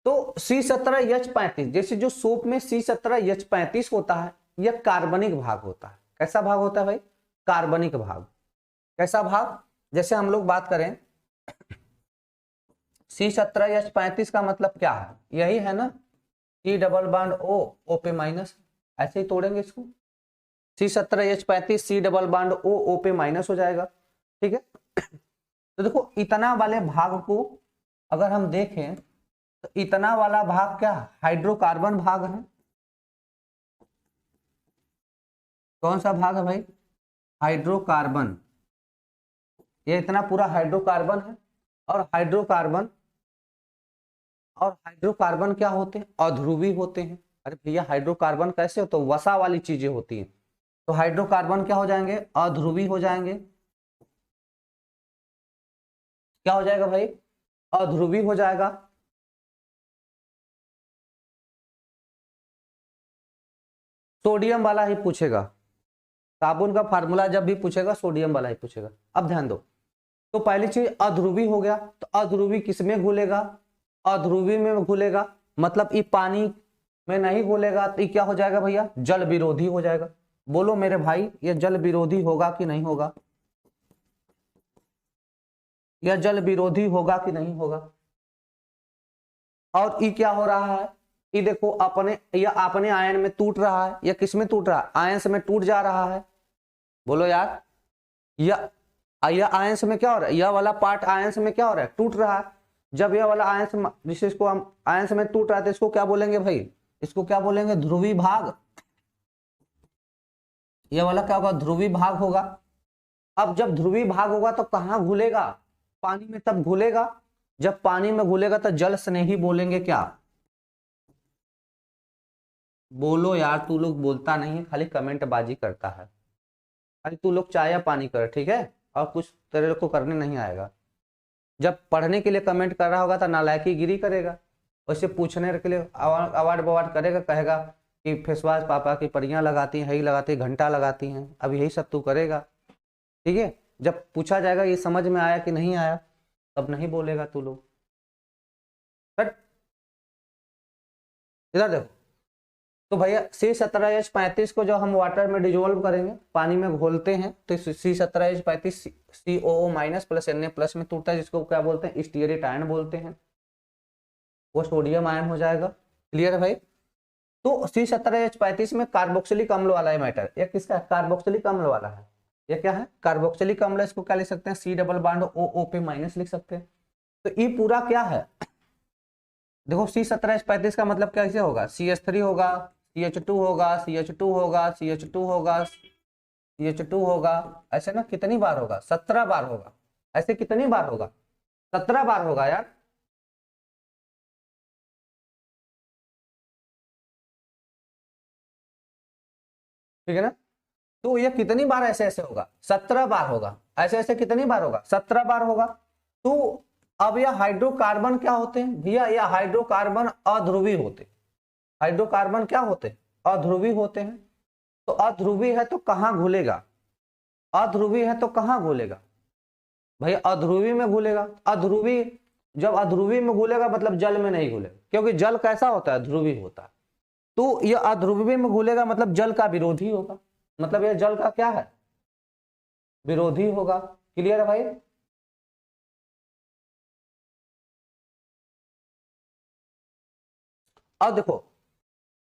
[SPEAKER 1] तो C17H35, जैसे जो सोप में C17H35 होता है, यह कार्बनिक भाग होता है। कैसा भाग होता है भाई, कार्बनिक भाग। कैसा भाग, जैसे हम लोग बात करें C17H35 का मतलब क्या है, यही है ना, C डबल बॉन्ड O पे माइनस, ऐसे ही तोड़ेंगे इसको, C17H35 C double bond O पे माइनस हो जाएगा। ठीक है, तो देखो इतना वाले भाग को अगर हम देखें तो इतना वाला भाग क्या, हाइड्रोकार्बन भाग है। कौन सा भाग है भाई, हाइड्रोकार्बन। ये इतना पूरा हाइड्रोकार्बन है, और हाइड्रोकार्बन क्या होते हैं, अध्रुवी होते हैं। अरे भैया हाइड्रोकार्बन कैसे हो, तो वसा वाली चीजें होती हैं, तो हाइड्रोकार्बन क्या हो जाएंगे, अध्रुवी हो जाएंगे। क्या हो जाएगा भाई, अध्रुवी हो जाएगा। सोडियम वाला ही पूछेगा, साबुन का फार्मूला जब भी पूछेगा सोडियम वाला ही पूछेगा। अब ध्यान दो, तो पहली चीज अध्रुवी हो गया, तो अध्रुवी किसमें घुलेगा, अध्रुवी में घुलेगा, मतलब ये पानी में नहीं घुलेगा, तो ये क्या हो जाएगा भैया, जल विरोधी हो जाएगा। बोलो मेरे भाई, ये जल विरोधी होगा कि नहीं होगा, यह जल विरोधी होगा कि नहीं होगा। और ये क्या हो रहा है, ये देखो अपने आयन में टूट रहा है, या किस में टूट रहा है, आयन में टूट जा रहा है। बोलो यार, यह आयंस में क्या हो रहा है, यह वाला पार्ट आयंस में क्या हो रहा है, टूट रहा है। जब यह वाला आयंस, जिसे इसको हम आयंस में टूट रहा है, तो इसको क्या बोलेंगे भाई, इसको क्या बोलेंगे, ध्रुवी भाग। यह वाला क्या होगा, ध्रुवी भाग होगा। अब जब ध्रुवी भाग होगा तो कहाँ घुलेगा, पानी में तब घुलेगा। जब पानी में घुलेगा तो जल स्नेही बोलेंगे क्या। बोलो यार, तू लोग बोलता नहीं है, खाली कमेंट बाजी करता है, खाली तू लोग चाय या पानी कर। ठीक है, और कुछ तेरे लोग को करने नहीं आएगा। जब पढ़ने के लिए कमेंट कर रहा होगा तो नालायकी गिरी करेगा, वैसे पूछने के लिए अवार्ड बवार्ड करेगा, कहेगा कि फेसवाश पापा की परियां लगाती हैं, यही लगाती, घंटा लगाती हैं, अब यही सब तू करेगा। ठीक है, जब पूछा जाएगा ये समझ में आया कि नहीं आया, तब नहीं बोलेगा तू लोग। इधर देखो, तो भैया C17H35 को जब हम वाटर में डिजोल्व करेंगे, पानी में घोलते हैं, तो C17H35 COO minus plus Na plus में टूटता है, जिसको क्या बोलते हैं, स्टीयरेट आयन बोलते हैं, वो सोडियम आयन हो जाएगा। क्लियर है भाई। तो C17H35 में कार्बोक्सिलिक अम्ल वाला है मैटर, ये किसका है, कार्बोक्सिलिक अम्ल वाला है। ये क्या है, कार्बोक्सिलिक अम्ल। इसको क्या लिख सकते हैं, C डबल बॉन्ड OO पे माइनस लिख सकते हैं। तो ये पूरा क्या है, देखो C17H35 का मतलब कैसे होगा, CH3 होगा, CH2 होगा, CH2 होगा, CH2 होगा, CH2 होगा, ऐसे ना कितनी बार होगा, 17 बार होगा। ऐसे कितनी बार होगा, 17 बार होगा यार। ठीक है ना। तो ये कितनी बार ऐसे ऐसे होगा, 17 बार होगा। ऐसे ऐसे कितनी बार होगा, 17 बार होगा। तो अब यह हाइड्रोकार्बन क्या होते हैं भैया, यह हाइड्रोकार्बन अध्रुवी होते। हाइड्रोकार्बन क्या होते, अध्रुवी होते हैं। तो अध्रुवी है तो कहाँ घुलेगा, अध्रुवी है तो कहाँ घुलेगा भाई, अध्रुवी में घुलेगा। अध्रुवी, जब अध्रुवी में घुलेगा मतलब जल में नहीं घुलेगा, क्योंकि जल कैसा होता है, ध्रुवी होता है। तो यह अध्रुवी में घुलेगा मतलब जल का विरोधी होगा, मतलब यह जल का क्या है, विरोधी होगा। क्लियर है भाई। अब देखो,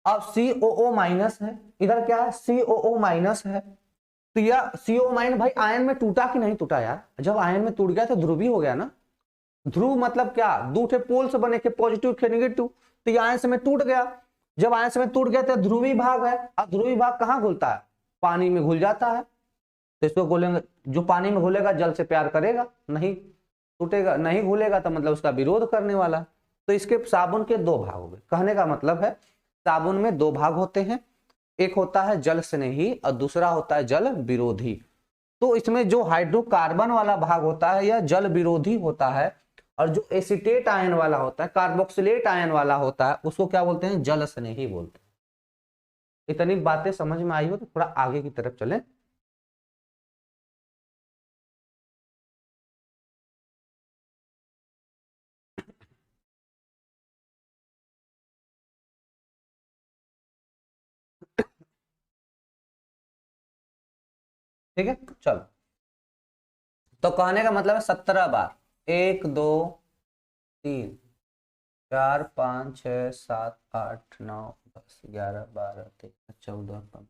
[SPEAKER 1] अब COO माइनस है, इधर क्या है, COO माइनस है। तो यह CO माइनस भाई आयन में टूटा कि नहीं टूटा यार, जब आयन में टूट गया तो ध्रुवी हो गया ना। ध्रुव मतलब क्या, दो ठे पोल से बने के, पॉजिटिव के नेगेटिव। तो ये आयन में टूट गया, जब आयन में टूट गया तो ध्रुवी भाग है। अब ध्रुवी भाग कहाँ घुलता है, पानी में घुल जाता है। तो इसको घुलेंगे, जो पानी में घुलेगा जल से प्यार करेगा, नहीं टूटेगा, नहीं घुलेगा तो मतलब उसका विरोध करने वाला। तो इसके साबुन के दो भाग हो गए, कहने का मतलब है साबुन में दो भाग होते हैं, एक होता है जल स्नेही और दूसरा होता है जल विरोधी। तो इसमें जो हाइड्रोकार्बन वाला भाग होता है यह जल विरोधी होता है, और जो एसीटेट आयन वाला होता है, कार्बोक्सिलेट आयन वाला होता है, उसको क्या बोलते हैं, जल स्नेही बोलते हैं। इतनी बातें समझ में आई हो तो थोड़ा आगे की तरफ चलें। ठीक है चलो। तो कहने का मतलब है 17 बार, 1 2 3 4 5 6 7 8 9 10 11 12 13 14 15,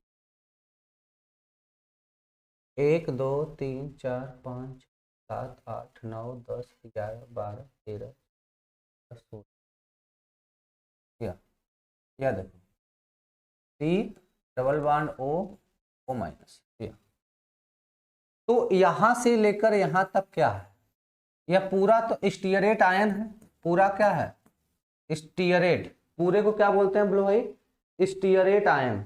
[SPEAKER 1] 1 2 3 4 5 7 8 9 10 11 12 13 16। या देखो C double bond O minus. तो यहां से लेकर यहां तक क्या है, यह पूरा तो स्टीयरेट आयन है, पूरा क्या है, स्टीयरेट। पूरे को क्या बोलते हैं बोलो भाई, स्टीयरेट आयन।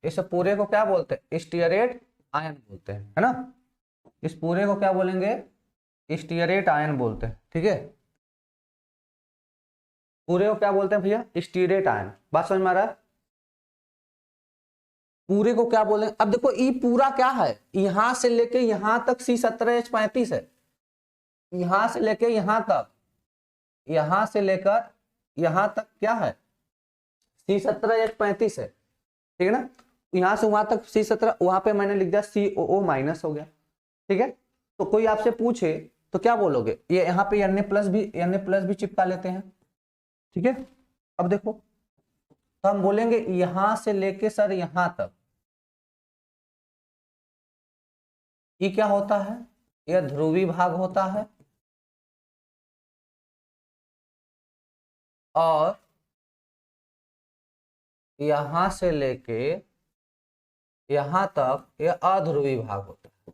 [SPEAKER 1] इस पूरे को क्या बोलते हैं, स्टीयरेट आयन बोलते हैं, है ना। इस पूरे को क्या बोलेंगे, स्टीयरेट आयन बोलते हैं। ठीक है, पूरे को क्या बोलते हैं भैया, स्टीयरेट आयन। बात समझ में आ रहा है। पूरे को क्या बोलेंगे, अब देखो ये पूरा क्या है, यहां से लेके यहां तक C17H35 है, यहां से लेके यहां तक, यहां से लेकर यहां तक क्या है, C17H35 है। ठीक है ना। यहां से वहां तक C17, वहां पे मैंने लिख दिया COO माइनस हो गया। ठीक है। तो कोई आपसे पूछे तो क्या बोलोगे, ये यहाँ पे Na प्लस भी चिपका लेते हैं। ठीक है। अब देखो, तो हम बोलेंगे यहां से लेके सर यहां तक ये क्या होता है, यह ध्रुवी भाग होता है, और यहां से लेके यहां तक यह अध्रुवी भाग होता है।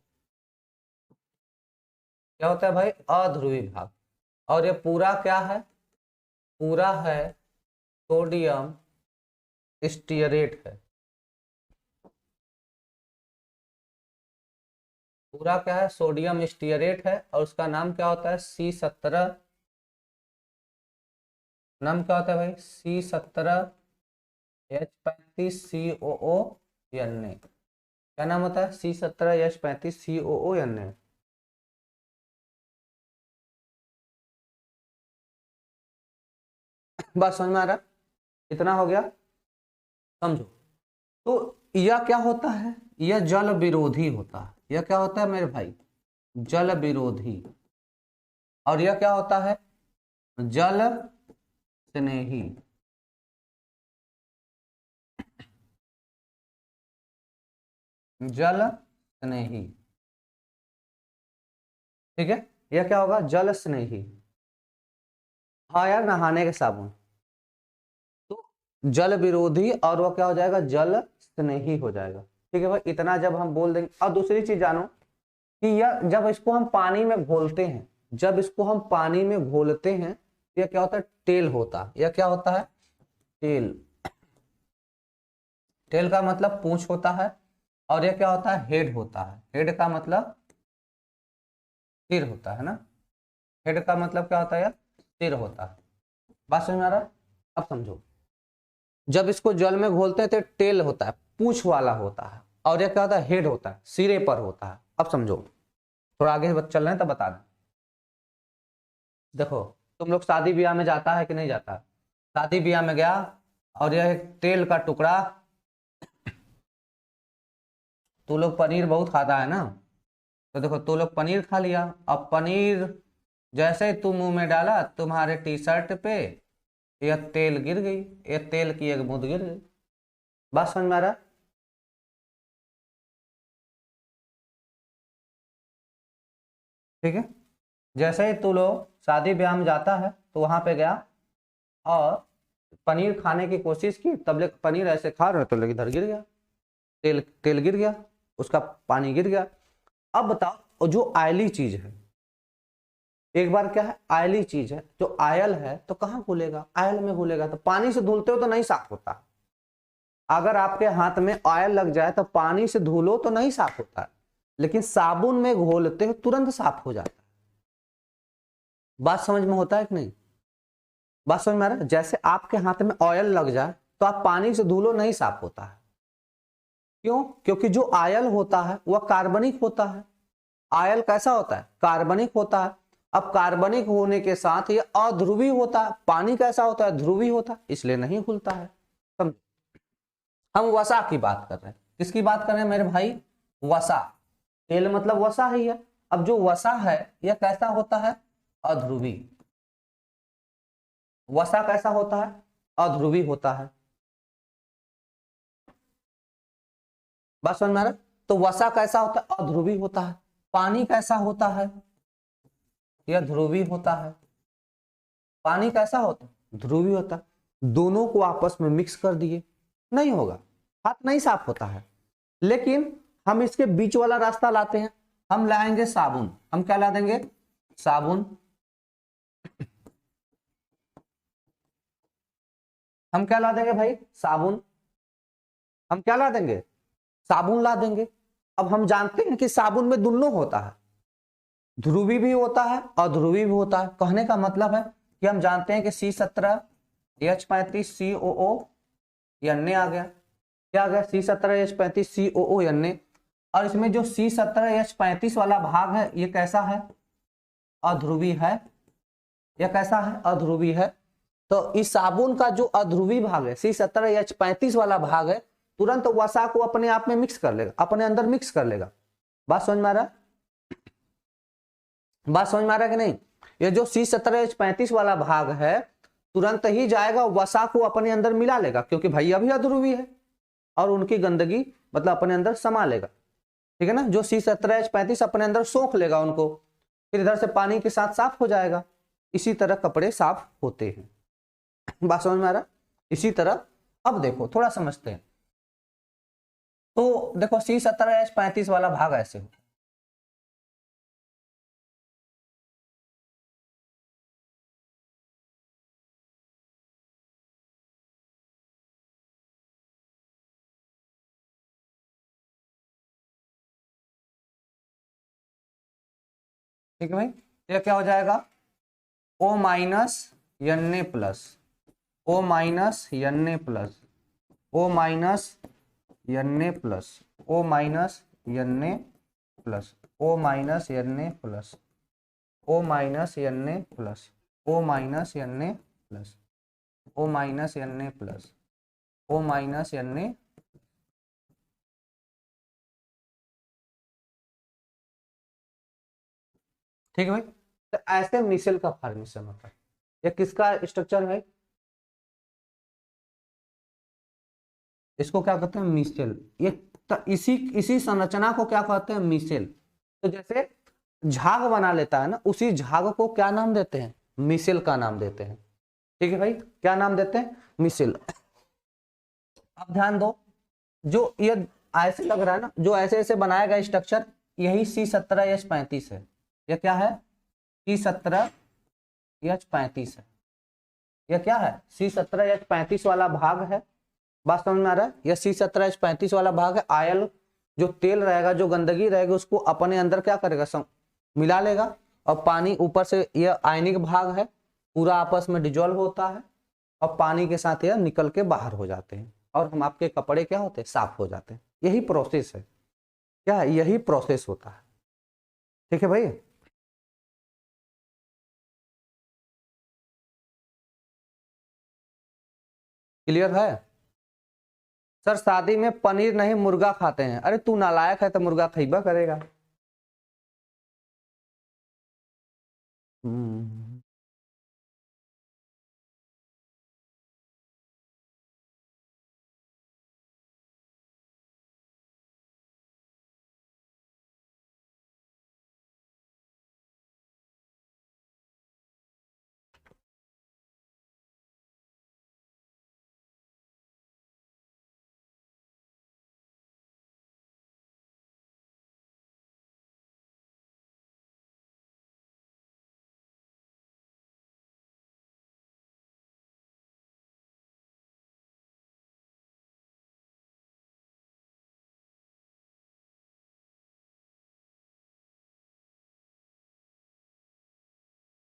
[SPEAKER 1] क्या होता है भाई, अध्रुवी भाग। और ये पूरा क्या है, पूरा है सोडियम स्टीयरेट है। पूरा क्या है, सोडियम स्टीयरेट है, और उसका नाम क्या होता है, C17। नाम क्या होता है भाई, C17H35COO। क्या नाम होता है, C17H35COO। बात समझ में आ रहा है। इतना हो गया, समझो। तो यह क्या होता है, यह जल विरोधी होता है। यह क्या होता है मेरे भाई, जल विरोधी। और यह क्या होता है, जल स्नेही। जल स्नेही, ठीक है। यह क्या होगा, जल स्नेही। हाँ यार, नहाने के साबुन। तो जल विरोधी और वो क्या हो जाएगा, जल स्नेही हो जाएगा। ठीक है भाई, इतना जब हम बोल देंगे। और दूसरी चीज जानो कि यह जब इसको हम पानी में घोलते हैं, जब इसको हम पानी में घोलते हैं, यह क्या होता है, टेल होता है। यह क्या होता है, टेल। टेल का मतलब पूंछ होता है। और यह क्या होता है, हेड होता है। हेड का मतलब सिर होता है ना। हेड का मतलब क्या होता है यार, सिर होता है। बात समझ में आ रहा है? अब समझो, जब इसको जल में घोलते हैं तो टेल होता है, पूंछ वाला होता है। और यह क्या होता है, हेड होता है, सिरे पर होता है। अब समझो, थोड़ा आगे चल रहे हैं तब बता दें। देखो, तुम लोग शादी ब्याह में जाता है कि नहीं जाता? शादी ब्याह में गया और यह एक तेल का टुकड़ा, तू लोग पनीर बहुत खाता है ना, तो देखो तू लोग पनीर खा लिया। अब पनीर जैसे ही तू मुंह में डाला, तुम्हारे टी शर्ट पे यह तेल गिर गई, यह तेल की एक बूंद गिर गई। बात समझ में आ रहा है? ठीक है। जैसे ही तू लोग शादी ब्याह में जाता है तो वहां पे गया और पनीर खाने की कोशिश की, तब ले पनीर ऐसे खा रहे तो लगे इधर गिर गया, तेल तेल गिर गया, उसका पानी गिर गया। अब बताओ, और जो आयली चीज है, एक बार क्या है, आयली चीज है, जो आयल है तो कहाँ घुलेगा, आयल में घुलेगा। तो पानी से धुलते हो तो नहीं साफ होता। अगर आपके हाथ में ऑयल लग जाए तो पानी से धुलो तो नहीं साफ होता है, लेकिन साबुन में घोलते हो तुरंत साफ हो जाता है। बात समझ में होता है कि नहीं? बात समझ में आ रहा है? जैसे आपके हाथ में ऑयल लग जाए तो आप पानी से धुलो नहीं साफ होता है। क्यों? क्योंकि जो आयल होता है वह कार्बनिक होता है। आयल कैसा होता है, कार्बनिक होता है। अब कार्बनिक होने के साथ ये अध्रुवी होता है। पानी कैसा होता है, ध्रुवी होता है, इसलिए नहीं घुलता है। समझ? हम वसा की बात कर रहे हैं। किसकी बात कर रहे हैं मेरे भाई, वसा। तेल मतलब वसा ही है। अब जो वसा है यह कैसा होता है, अध्रुवी। वसा कैसा होता है, अध्रुवी होता है। बात समझ में आ रहा है? तो वसा कैसा होता है, अध्रुवी होता है। पानी कैसा होता है, यह ध्रुवी होता है। पानी कैसा होता है, ध्रुवी होता है। दोनों को आपस में मिक्स कर दिए, नहीं होगा, हाथ नहीं साफ होता है। लेकिन हम इसके बीच वाला रास्ता लाते हैं, हम लाएंगे साबुन। हम क्या ला देंगे, साबुन। हम क्या ला देंगे भाई, साबुन। हम क्या ला देंगे, साबुन ला देंगे। अब हम जानते हैं कि साबुन में दोनों होता है, ध्रुवी भी होता है अध्रुवी भी होता है। कहने का मतलब है कि हम जानते हैं कि C17H35COO एन आ गया। क्या आ गया, C17H35COO। और इसमें जो C17H35 वाला भाग है ये कैसा है, अध्रुवी है। यह कैसा है, अध्रुवी है। तो इस साबुन का जो अध्रुवी भाग है, C17H35 वाला भाग है, तुरंत वसा को अपने आप में मिक्स कर लेगा, अपने अंदर मिक्स कर लेगा। बात समझ में आ रहा है? बात समझ में आ रहा है कि नहीं? ये जो C17H35 वाला भाग है तुरंत ही जाएगा, वसा को अपने अंदर मिला लेगा, क्योंकि भैया भी अध्रुवी है और उनकी गंदगी मतलब अपने अंदर समा लेगा। ठीक है ना, जो C17H35 अपने अंदर सोख लेगा उनको, फिर इधर से पानी के साथ साफ हो जाएगा। इसी तरह कपड़े साफ होते हैं। बात समझ में आ रहा है? इसी तरह अब देखो थोड़ा समझते हैं। तो देखो C17H35 वाला भाग ऐसे हो, ठीक है भाई। ये क्या हो जाएगा, O minus Na plus, O minus Na plus, O minus Na plus, O minus Na plus, O minus Na plus, O minus Na plus, O minus Na plus, O minus Na plus O minus Na ठीक है भाई। तो ऐसे micelle का formation होता है। ये किसका स्ट्रक्चर है? इसको क्या कहते हैं? मिसेल। ये इसी इसी संरचना को क्या कहते हैं? मिसेल। तो जैसे झाग बना लेता है ना, उसी झाग को क्या नाम देते हैं? मिसेल का नाम देते हैं। ठीक है भाई, क्या नाम देते हैं? मिसेल। अब ध्यान दो, जो ये ऐसे लग रहा है ना, जो ऐसे ऐसे बनाया गया स्ट्रक्चर, यही C17H35 है। यह क्या है? C17H35 है। यह क्या है? C17H35 वाला भाग है। बात समझ में आ रहा है? यह C17H35 वाला भाग है। आयल जो तेल रहेगा, जो गंदगी रहेगी, उसको अपने अंदर क्या करेगा? मिला लेगा। और पानी ऊपर से, यह आयनिक भाग है, पूरा आपस में डिजोल्व होता है और पानी के साथ यह निकल के बाहर हो जाते हैं और हम आपके कपड़े क्या होते हैं? साफ हो जाते हैं। यही प्रोसेस है। क्या है? यही प्रोसेस होता है। ठीक है भाई। क्लियर है? सर शादी में पनीर नहीं मुर्गा खाते हैं। अरे तू नालायक है तो मुर्गा खइबा करेगा। हम्म।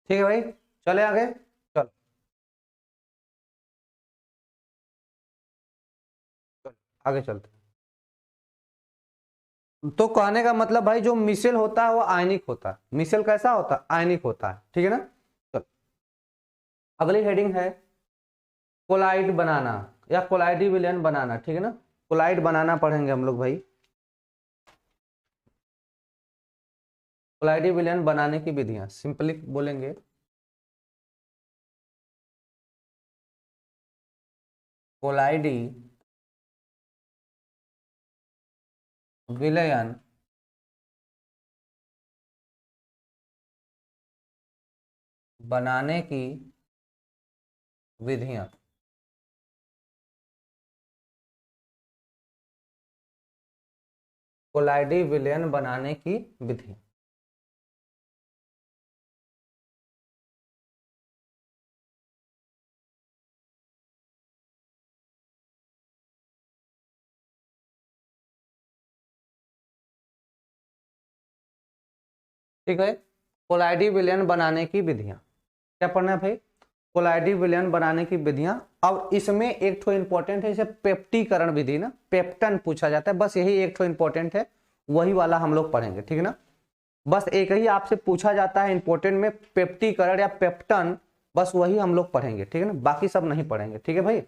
[SPEAKER 1] ठीक है भाई, चले आगे। चल, आगे चलते हैं। तो कहने का मतलब भाई, जो मिसेल होता है वो आयनिक होता है। मिसेल कैसा होता है? आयनिक होता है। ठीक है ना? चल, अगली हेडिंग है कोलाइड बनाना या कोलाइडी विलयन बनाना। ठीक है ना? कोलाइड बनाना पढ़ेंगे हम लोग भाई। कोलाइडी विलयन बनाने की विधियां सिंपली बोलेंगे। कोलाइडी विलयन बनाने की विधियां। कोलाइडी विलयन बनाने की विधि। ठीक है, कोलाइडी विलयन बनाने की विधियां क्या पढ़ना है भाई? कोलाइडी विलयन बनाने की विधियां। अब इसमें एक ठो इंपॉर्टेंट है, जैसे पेप्टीकरण विधि ना, पेप्टन पूछा जाता है, बस यही एक ठो इंपॉर्टेंट है, वही वाला हम लोग पढ़ेंगे। ठीक है ना? बस एक ही आपसे पूछा जाता है इंपॉर्टेंट में, पेप्टीकरण या पेप्टन, बस वही हम लोग पढ़ेंगे। ठीक है ना? बाकी सब नहीं पढ़ेंगे। ठीक है भाई,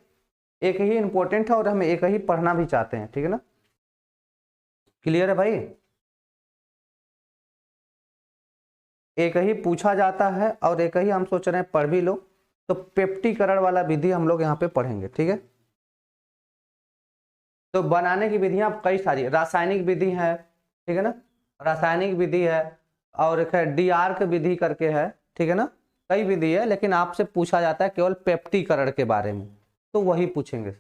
[SPEAKER 1] एक ही इंपॉर्टेंट है और हम एक ही पढ़ना भी चाहते हैं। ठीक है ना? क्लियर है भाई? एक ही पूछा जाता है और एक ही हम सोच रहे हैं पढ़ भी लो। तो पेप्टीकरण वाला विधि हम लोग यहाँ पे पढ़ेंगे। ठीक है? तो बनाने की विधियां कई सारी, रासायनिक विधि है। ठीक है ना? रासायनिक विधि है और एक है डी आर्क विधि करके है। ठीक है ना? कई विधि है, लेकिन आपसे पूछा जाता है केवल पेप्टीकरण के बारे में, तो वही पूछेंगे।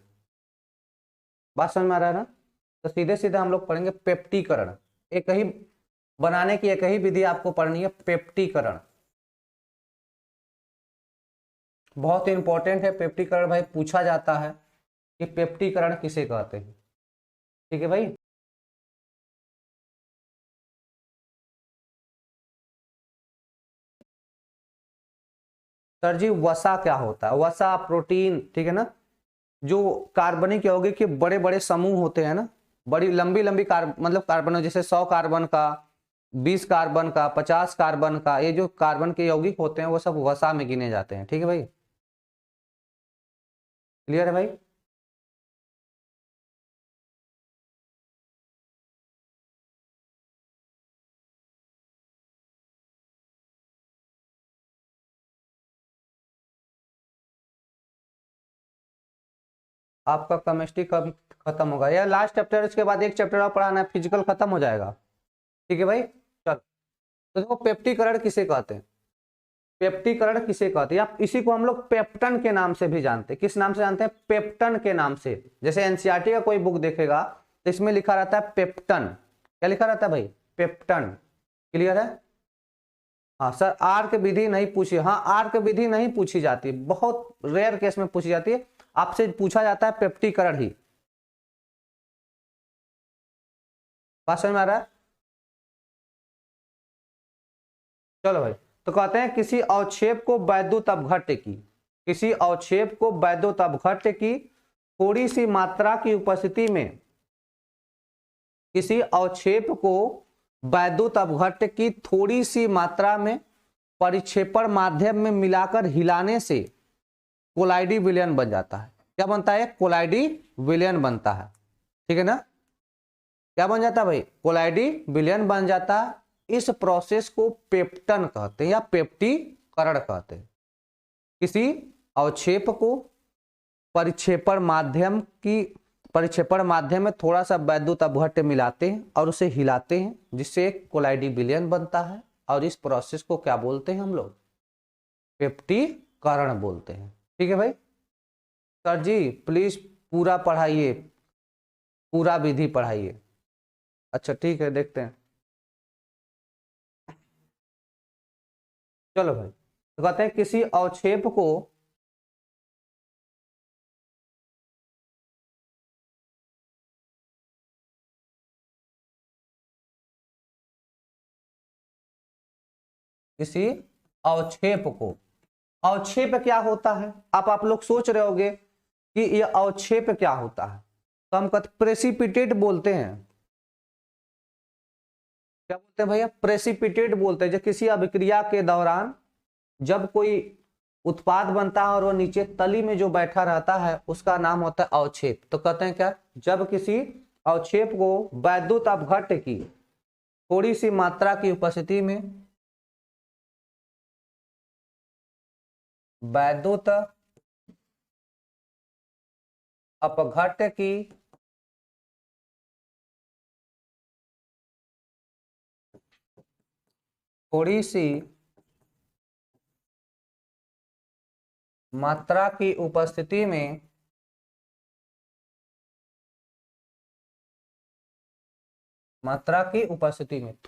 [SPEAKER 1] बात समझ में आ रहा है ना? तो सीधे सीधे हम लोग पढ़ेंगे पेप्टीकरण। एक ही बनाने की एक ही विधि आपको पढ़नी है, पेप्टीकरण। बहुत इंपॉर्टेंट है पेप्टीकरण भाई, पूछा जाता है कि पेप्टीकरण किसे कहते हैं। ठीक है भाई? सर जी वसा क्या होता है? वसा प्रोटीन, ठीक है ना, जो कार्बनिक यौगिक के बड़े बड़े समूह होते हैं ना, बड़ी लंबी लंबी मतलब कार्बन, जैसे 100 कार्बन का, 20 कार्बन का, 50 कार्बन का, ये जो कार्बन के यौगिक होते हैं वो सब वसा में गिने जाते हैं। ठीक है भाई? क्लियर है भाई? आपका केमिस्ट्री कब खत्म होगा? या लास्ट चैप्टर, उसके बाद एक चैप्टर और पढ़ाना है, फिजिकल खत्म हो जाएगा। ठीक है भाई, चल। तो देखो पेप्टीकरण किसे कहते हैं? पेप्टीकरण किसे कहते हैं? आप इसी को हम लोग पेप्टन के नाम से भी जानते हैं। किस नाम से जानते हैं? पेप्टन के नाम से। जैसे एनसीईआरटी का कोई बुक देखेगा तो इसमें लिखा रहता है पेप्टन। क्या लिखा रहता है भाई? पेप्टन। क्लियर है? हाँ सर, आर्क विधि नहीं पूछी। हाँ, आर्क विधि नहीं पूछी जाती, बहुत रेयर केस में पूछी जाती है। आपसे पूछा जाता है पेप्टीकरण ही। बात समझ में आ रहा है? चलो भाई, तो कहते हैं किसी अवक्षेप को वैद्युत अपघट्य की, किसी अवक्षेप को वैद्युत अपघट्य की थोड़ी सी मात्रा की उपस्थिति में, किसी अवक्षेप को वैद्युत अपघट्य की थोड़ी सी मात्रा में परिक्षेपण माध्यम में मिलाकर हिलाने से कोलाइडी विलयन बन जाता है। क्या बनता है? कोलाइडी विलयन बनता है। ठीक है ना? क्या बन जाता है भाई? कोलाइडी विलयन बन जाता है। इस प्रोसेस को पेप्टन कहते हैं या पेप्टीकरण कहते हैं। किसी अवक्षेप को परिक्षेपण माध्यम में थोड़ा सा वैद्युत अपघट्य मिलाते हैं और उसे हिलाते हैं, जिससे एक कोलाइडी विलयन बनता है। और इस प्रोसेस को क्या बोलते हैं हम लोग? पेप्टीकरण बोलते हैं। ठीक है भाई? सर जी प्लीज पूरा पढ़ाइए, पूरा विधि पढ़ाइए। अच्छा ठीक है, देखते हैं। चलो भाई, तो कहते हैं किसी अवक्षेप को किसी अवक्षेप को, अवक्षेप क्या होता है? आप लोग सोच रहे होंगे कि ये अवक्षेप क्या होता है। तो हम कहते प्रेसिपिटेट बोलते हैं। क्या बोलते हैं भैया? प्रेसिपिटेट बोलते हैं। जो किसी अभिक्रिया के दौरान जब कोई उत्पाद बनता है और वो नीचे तली में जो बैठा रहता है उसका नाम होता है अवक्षेप। तो कहते हैं क्या? जब किसी अवक्षेप को वैद्युत अपघट्य की थोड़ी सी मात्रा की उपस्थिति में, वैद्युत अपघट्य की थोड़ी सी मात्रा की उपस्थिति में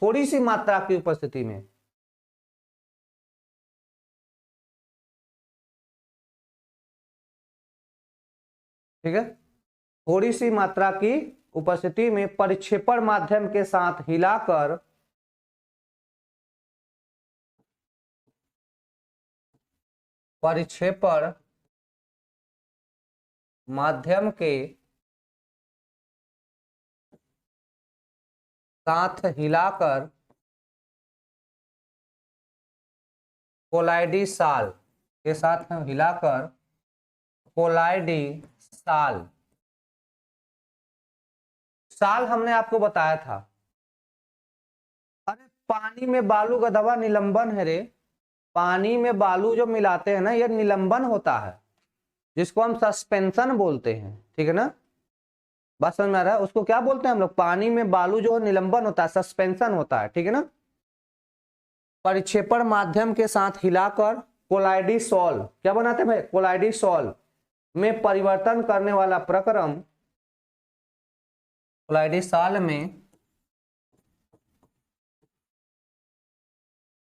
[SPEAKER 1] थोड़ी सी मात्रा की उपस्थिति में ठीक है, थोड़ी सी मात्रा की उपस्थिति में परिक्षेपण माध्यम के साथ हिलाकर परिक्षेपण माध्यम के साथ हिलाकर कोलाइडी साल के साथ हिलाकर कोलाइडी साल, साल हमने आपको बताया था। अरे पानी में बालू का दवा निलंबन है रे। पानी में बालू जो मिलाते हैं ना, ये निलंबन होता है, जिसको हम सस्पेंशन बोलते हैं। ठीक है ना? बात समझ में आ रहा है? उसको क्या बोलते हैं हम लोग? पानी में बालू जो निलंबन होता है, सस्पेंशन होता है। ठीक है ना? परिक्षेपण माध्यम के साथ हिलाकर कोलाइडिसॉल क्या बनाते हैं भाई? कोलाइडिसॉल में परिवर्तन करने वाला प्रक्रम, कोलाइडिसॉल में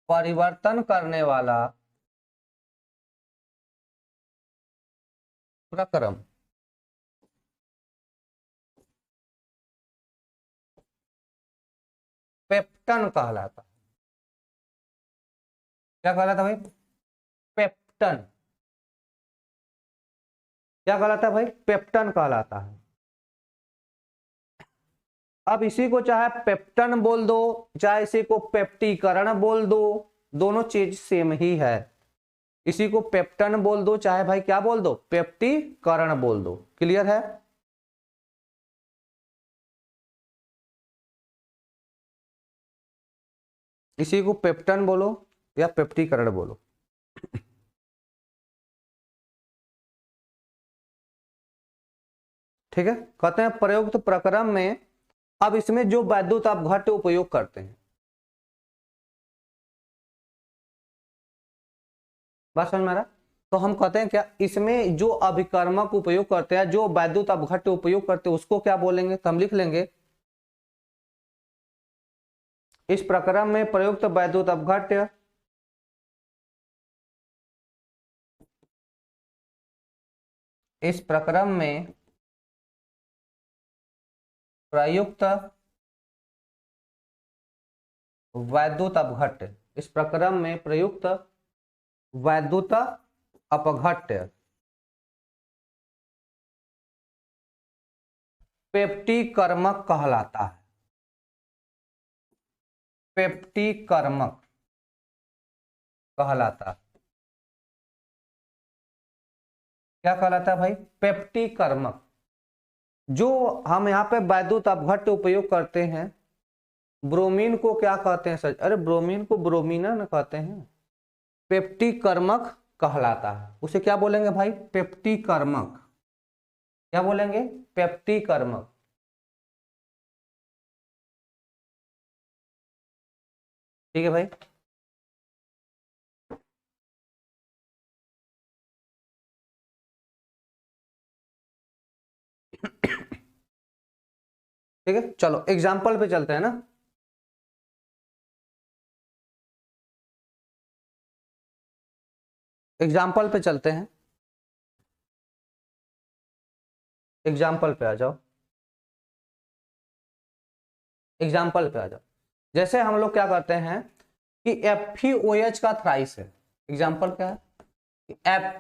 [SPEAKER 1] परिवर्तन करने वाला प्रक्रम पेप्टन कहलाता है। क्या कहलाता है भाई? पेप्टन। क्या कहलाता है भाई? पेप्टन कहलाता है। अब इसी को चाहे पेप्टन बोल दो, चाहे इसी को पेप्टीकरण बोल दो, दोनों चीज सेम ही है। इसी को पेप्टन बोल दो, चाहे भाई क्या बोल दो, पेप्टीकरण बोल दो। क्लियर है? इसी को पेप्टन बोलो या पेप्टीकरण बोलो। ठीक है, कहते हैं प्रयुक्त प्रक्रम में, अब इसमें जो वैद्युत अपघट्य उपयोग करते हैं, बात समझ में आ रहा? तो हम कहते हैं क्या, इसमें जो अभिकर्मक उपयोग करते हैं, जो वैद्युत अपघट्य उपयोग करते हैं, उसको क्या बोलेंगे? तो हम लिख लेंगे, इस प्रक्रम में प्रयुक्त वैद्युत अपघट्य इस प्रक्रम में प्रयुक्त वैद्युत अपघट्य, इस प्रक्रम में प्रयुक्त वैद्युत अपघट्य पेप्टीकर्मक कहलाता है। पेप्टीकर्मक कहलाता है। क्या कहलाता है भाई? पेप्टीकर्मक। जो हम यहाँ पे वैद्युत अपघट्य उपयोग करते हैं, ब्रोमीन को क्या कहते हैं सर? अरे ब्रोमीन को ब्रोमीना न कहते हैं, पेप्टीकर्मक कहलाता है। उसे क्या बोलेंगे भाई? पेप्टीकर्मक। क्या बोलेंगे? पेप्टीकर्मक। ठीक है भाई। ठीक है, चलो एग्जाम्पल पे चलते हैं ना। एग्जाम्पल पे चलते हैं, एग्जाम्पल पे आ जाओ, एग्जाम्पल पे आ जाओ। जैसे हम लोग क्या करते हैं कि FeOH का थ्राइस है। एग्जाम्पल क्या है?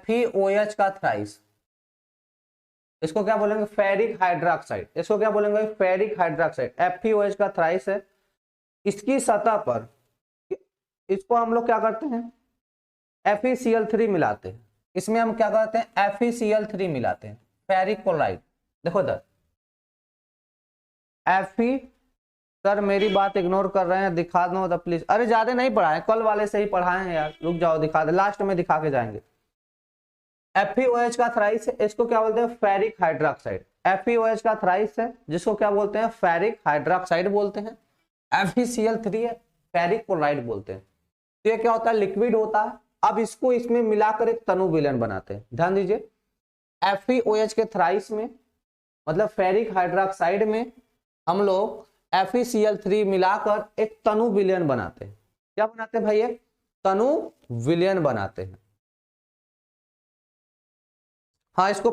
[SPEAKER 1] FeOH का थ्राइस, इसको क्या बोलेंगे? Ferric hydroxide. इसको क्या बोलेंगे? Ferric hydroxide. FeOH का थ्राइस है। इसकी सतह पर इसको हम लोग क्या करते हैं? FeCl3 मिलाते हैं। इसमें हम क्या करते हैं? FeCl3 मिलाते हैं, फेरिक क्लोराइड। देखो इधर Fe, सर मेरी बात इग्नोर कर रहे हैं, दिखा दो तो प्लीज। अरे ज्यादा नहीं पढ़ाए, कल वाले से ही पढ़ाए हैं यार, रुक जाओ दिखा दे, लास्ट में दिखा के जाएंगे। FeOH का थ्राइस है, इसको क्या बोलते हैं? Ferric hydroxide. FeOH का थ्राइस है, जिसको क्या बोलते हैं? फेरिक हाइड्रोक्साइड बोलते हैं। FeCl3 है, फेरिक क्लोराइड बोलते हैं। तो ये क्या होता है? लिक्विड होता है। अब इसको इसमें मिलाकर एक तनु विलयन बनाते हैं। ध्यान दीजिए, FeOH के थ्राइस में, मतलब फेरिक हाइड्रोक्साइड में, हम लोग FeCl3 मिलाकर एक तनु विलयन बनाते हैं। क्या बनाते हैं भाई? एक तनु विलयन बनाते हैं। हाँ, इसको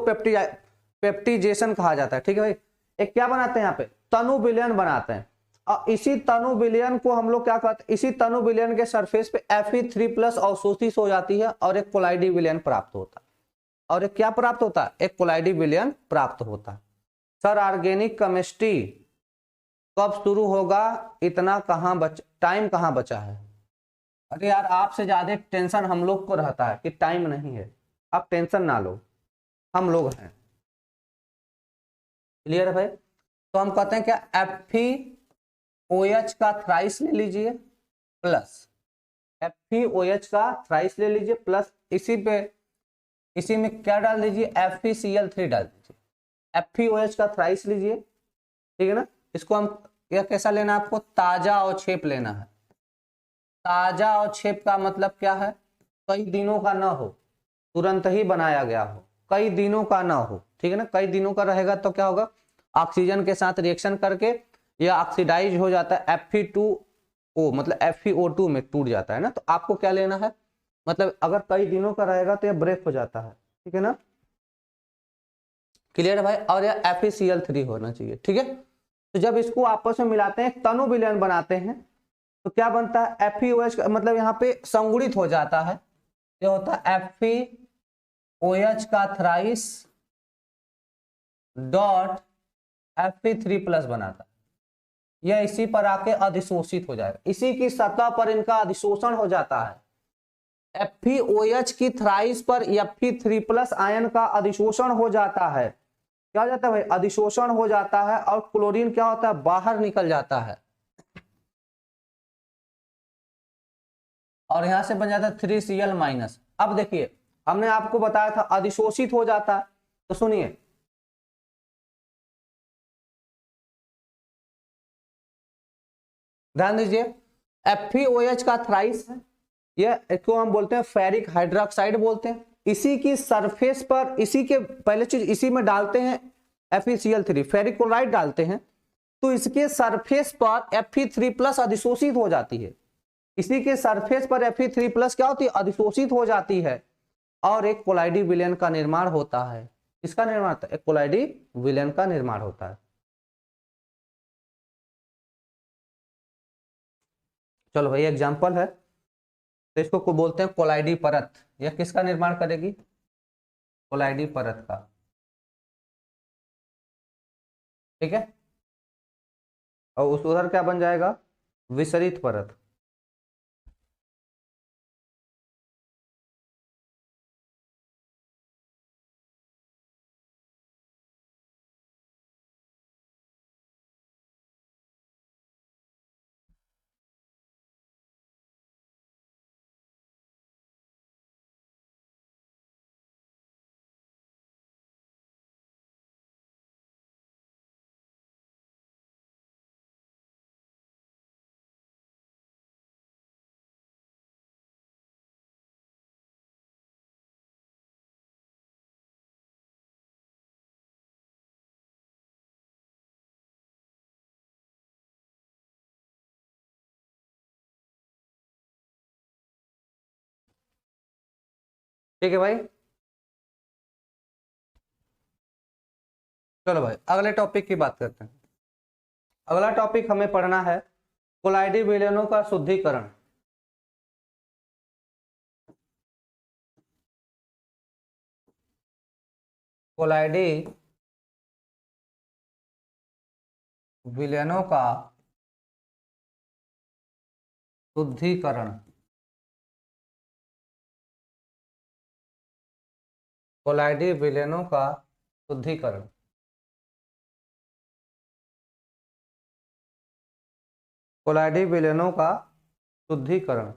[SPEAKER 1] पेप्टिजेशन कहा जाता है। ठीक है भाई। एक क्या बनाते हैं यहाँ पे? तनु विलयन बनाते हैं। और इसी तनु विलयन को हम लोग क्या करते हैं? इसी तनु विलयन के सरफेस पे Fe3+ अवशोषित हो जाती है और एक कोलाइडी विलयन प्राप्त होता है। और एक क्या प्राप्त होता है? एक कोलाइडी विलयन प्राप्त होता है। सर ऑर्गेनिक केमिस्ट्री कब शुरू होगा? इतना कहाँ टाइम कहाँ बचा है? अरे यार, आपसे ज्यादा टेंशन हम लोग को रहता है कि टाइम नहीं है। आप टेंशन ना लो, हम लोग हैं। क्लियर है भाई? तो हम कहते हैं क्या? FeOH का थ्राइस ले लीजिए प्लस, FeOH का थ्राइस ले लीजिए प्लस, इसी में क्या डाल दीजिए? FeCl3 डाल दीजिए। FeOH का थ्राइस लीजिए, ठीक है ना। इसको हम, यह कैसा लेना है आपको? ताजा अवक्षेप लेना है। ताजा अवक्षेप का मतलब क्या है? कई दिनों का ना हो, तुरंत ही बनाया गया हो, कई दिनों का ना हो। ठीक है ना, कई दिनों का रहेगा तो क्या होगा? ऑक्सीजन के साथ रिएक्शन करके यह ऑक्सीडाइज हो जाता है, Fe2O मतलब FeO2 में टूट जाता है ना। तो आपको क्या लेना है? मतलब अगर कई दिनों का रहेगा तो यह ब्रेक हो जाता है। ठीक है ना, क्लियर है भाई? और यह FeCl3 होना चाहिए। ठीक है, तो जब इसको आपस में मिलाते हैं, तनु विलयन बनाते हैं, तो क्या बनता है? FeOH मतलब यहाँ पे संगुणित हो जाता है। ये होता है FeOH का थ्राइस डॉट Fe3+ बनाता है। यह इसी पर आके अधिशोषित हो जाएगा, इसी की सतह पर इनका अधिशोषण हो जाता है। FeOH की थ्राइस पर Fe3+ आयन का अधिशोषण हो जाता है। क्या हो जाता है भाई? अधिशोषण हो जाता है और क्लोरीन क्या होता है? बाहर निकल जाता है और यहां से बन जाता है 3Cl-। अब देखिए हमने आपको बताया था अधिशोषित हो जाता है, तो सुनिए ध्यान दीजिए, FeOH का थ्राइस है, यह इसको हम बोलते हैं फेरिक हाइड्रोक्साइड बोलते हैं। इसी की सरफेस पर, इसी के पहले चीज इसी में डालते हैं FeCl3, फेरिक क्लोराइड डालते हैं, तो इसके सरफेस पर Fe3+ अधिशोषित हो जाती है। इसी के सरफेस पर Fe3+ क्या होती है? अधिशोषित हो जाती है और एक कोलाइडी विलयन का निर्माण होता है। किसका निर्माण होता है? एक कोलाइडी विलयन का निर्माण होता है। चलो भाई एग्जांपल है, तो इसको को बोलते हैं कोलाइडी परत। यह किसका निर्माण करेगी? कोलाइडी परत का। ठीक है, और उस उधर क्या बन जाएगा? विसरित परत। ठीक है भाई, चलो भाई अगले टॉपिक की बात करते हैं। अगला टॉपिक हमें पढ़ना है कोलाइडी विलयनों का शुद्धिकरण। कोलाइडी विलयनों का शुद्धिकरण। कोलाइडी विलयनों का शुद्धिकरण। कोलाइडी विलयनों का शुद्धिकरण।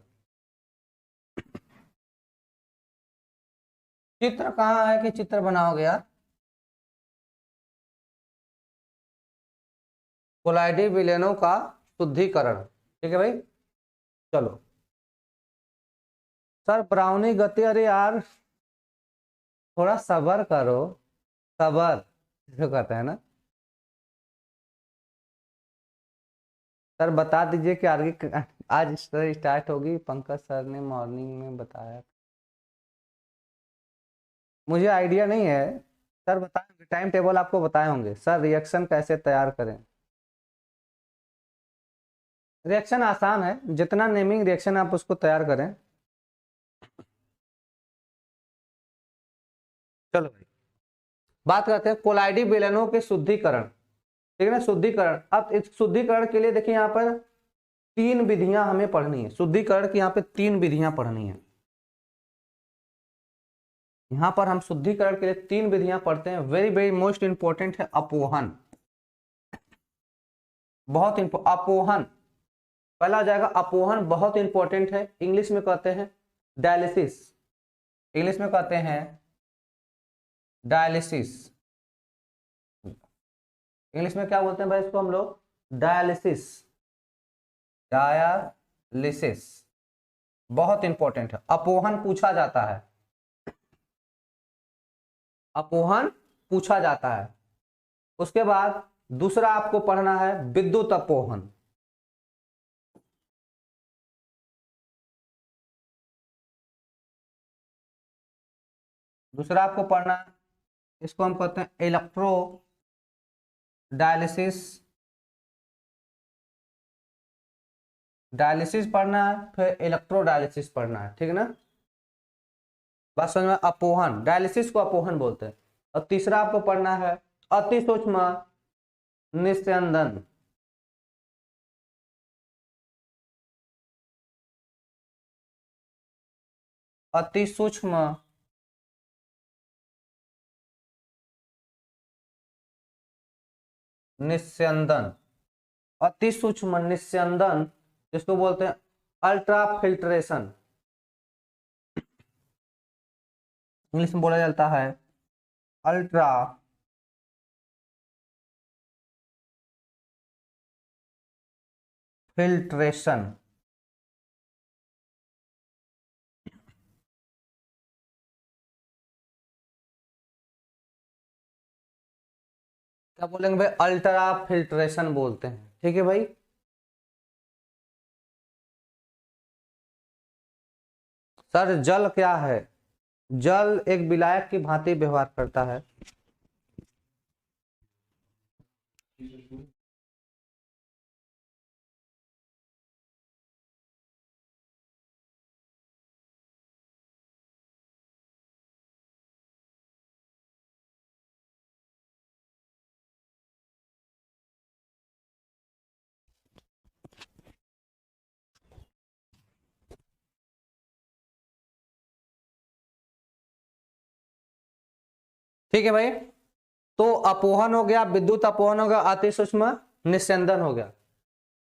[SPEAKER 1] चित्र कहाँ है कि चित्र बनाओगे यार? कोलाइडी विलयनों का शुद्धिकरण। ठीक है भाई, चलो। सर ब्राउनी गति, अरे यार थोड़ा सबर करो, सबर जो कहते हैं ना। सर बता दीजिए कि आगे आज सर स्टार्ट होगी, पंकज सर ने मॉर्निंग में बताया। मुझे आइडिया नहीं है सर, बताएंगे टाइम टेबल आपको बताए होंगे सर। रिएक्शन कैसे तैयार करें? रिएक्शन आसान है, जितना नेमिंग रिएक्शन आप उसको तैयार करें। चलो भाई बात करते हैं कोलाइडी विलयनों के शुद्धिकरण। ठीक है ना, शुद्धिकरण। अब इस शुद्धिकरण के लिए देखिए यहाँ पर 3 विधियां हमें पढ़नी है। शुद्धिकरण की यहाँ पे 3 विधियां पढ़नी है। यहाँ पर हम शुद्धिकरण के लिए 3 विधियां पढ़ते हैं। वेरी वेरी मोस्ट इंपॉर्टेंट है अपोहन। बहुत अपोहन पहला आ जाएगा। अपोहन बहुत इंपॉर्टेंट है। इंग्लिश में कहते हैं डायलिसिस। इंग्लिश में कहते हैं डायलिसिस। इंग्लिश में क्या बोलते हैं भाई इसको हम लोग? डायलिसिस। डायलिसिस बहुत इंपॉर्टेंट है। अपोहन पूछा जाता है, अपोहन पूछा जाता है। उसके बाद दूसरा आपको पढ़ना है विद्युत अपोहन। दूसरा आपको पढ़ना है, इसको हम कहते हैं इलेक्ट्रो डायलिसिस। डायलिसिस पढ़ना है, फिर इलेक्ट्रो डायलिसिस पढ़ना है। ठीक है ना, बात समझ में? अपोहन, डायलिसिस को अपोहन बोलते हैं। और तीसरा आपको पढ़ना है अति सूक्ष्म निस्यंदन। अति सूक्ष्म निस्यंदन, अति सूक्ष्म निस्यंदन जिसको बोलते हैं अल्ट्रा फिल्ट्रेशन, इंग्लिश में बोला जाता है अल्ट्रा फिल्ट्रेशन। क्या बोलेंगे भाई? अल्ट्रा फिल्ट्रेशन बोलते हैं, ठीक है भाई। सर जल क्या है? जल एक विलायक की भांति व्यवहार करता है। ठीक है भाई, तो अपोहन हो गया, विद्युत अपोहन हो गया, अति सूक्ष्म निस्यंदन हो गया।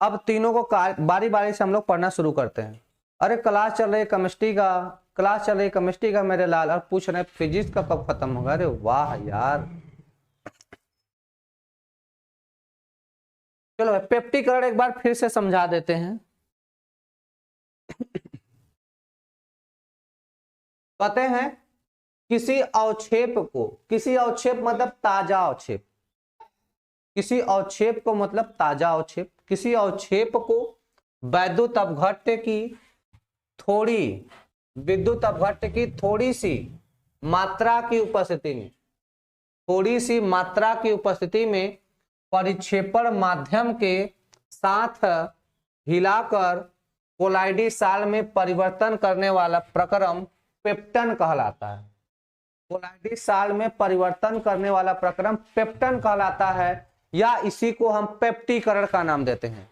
[SPEAKER 1] अब तीनों को बारी बारी से हम लोग पढ़ना शुरू करते हैं। अरे क्लास चल रही है केमिस्ट्री का, क्लास चल रही है केमिस्ट्री का मेरे लाल, और पूछ रहे फिजिक्स का कब खत्म होगा। अरे वाह यार। चलो भाई पेप्टिकरण एक बार फिर से समझा देते हैं। कहते हैं किसी अवक्षेप को, किसी अवक्षेप मतलब ताजा अवक्षेप, किसी अवक्षेप को मतलब ताजा अवक्षेप, किसी अवक्षेप को वैद्युत अपघट्य की थोड़ी, विद्युत अपघट्य की थोड़ी सी मात्रा की उपस्थिति में, थोड़ी सी मात्रा की उपस्थिति में परिक्षेपण माध्यम के साथ हिलाकर कोलाइडी साल में परिवर्तन करने वाला प्रक्रम पेप्टन कहलाता है। कोलाइडी साल में परिवर्तन करने वाला प्रक्रम पेप्टन कहलाता है, या इसी को हम पेप्टीकरण का नाम देते हैं,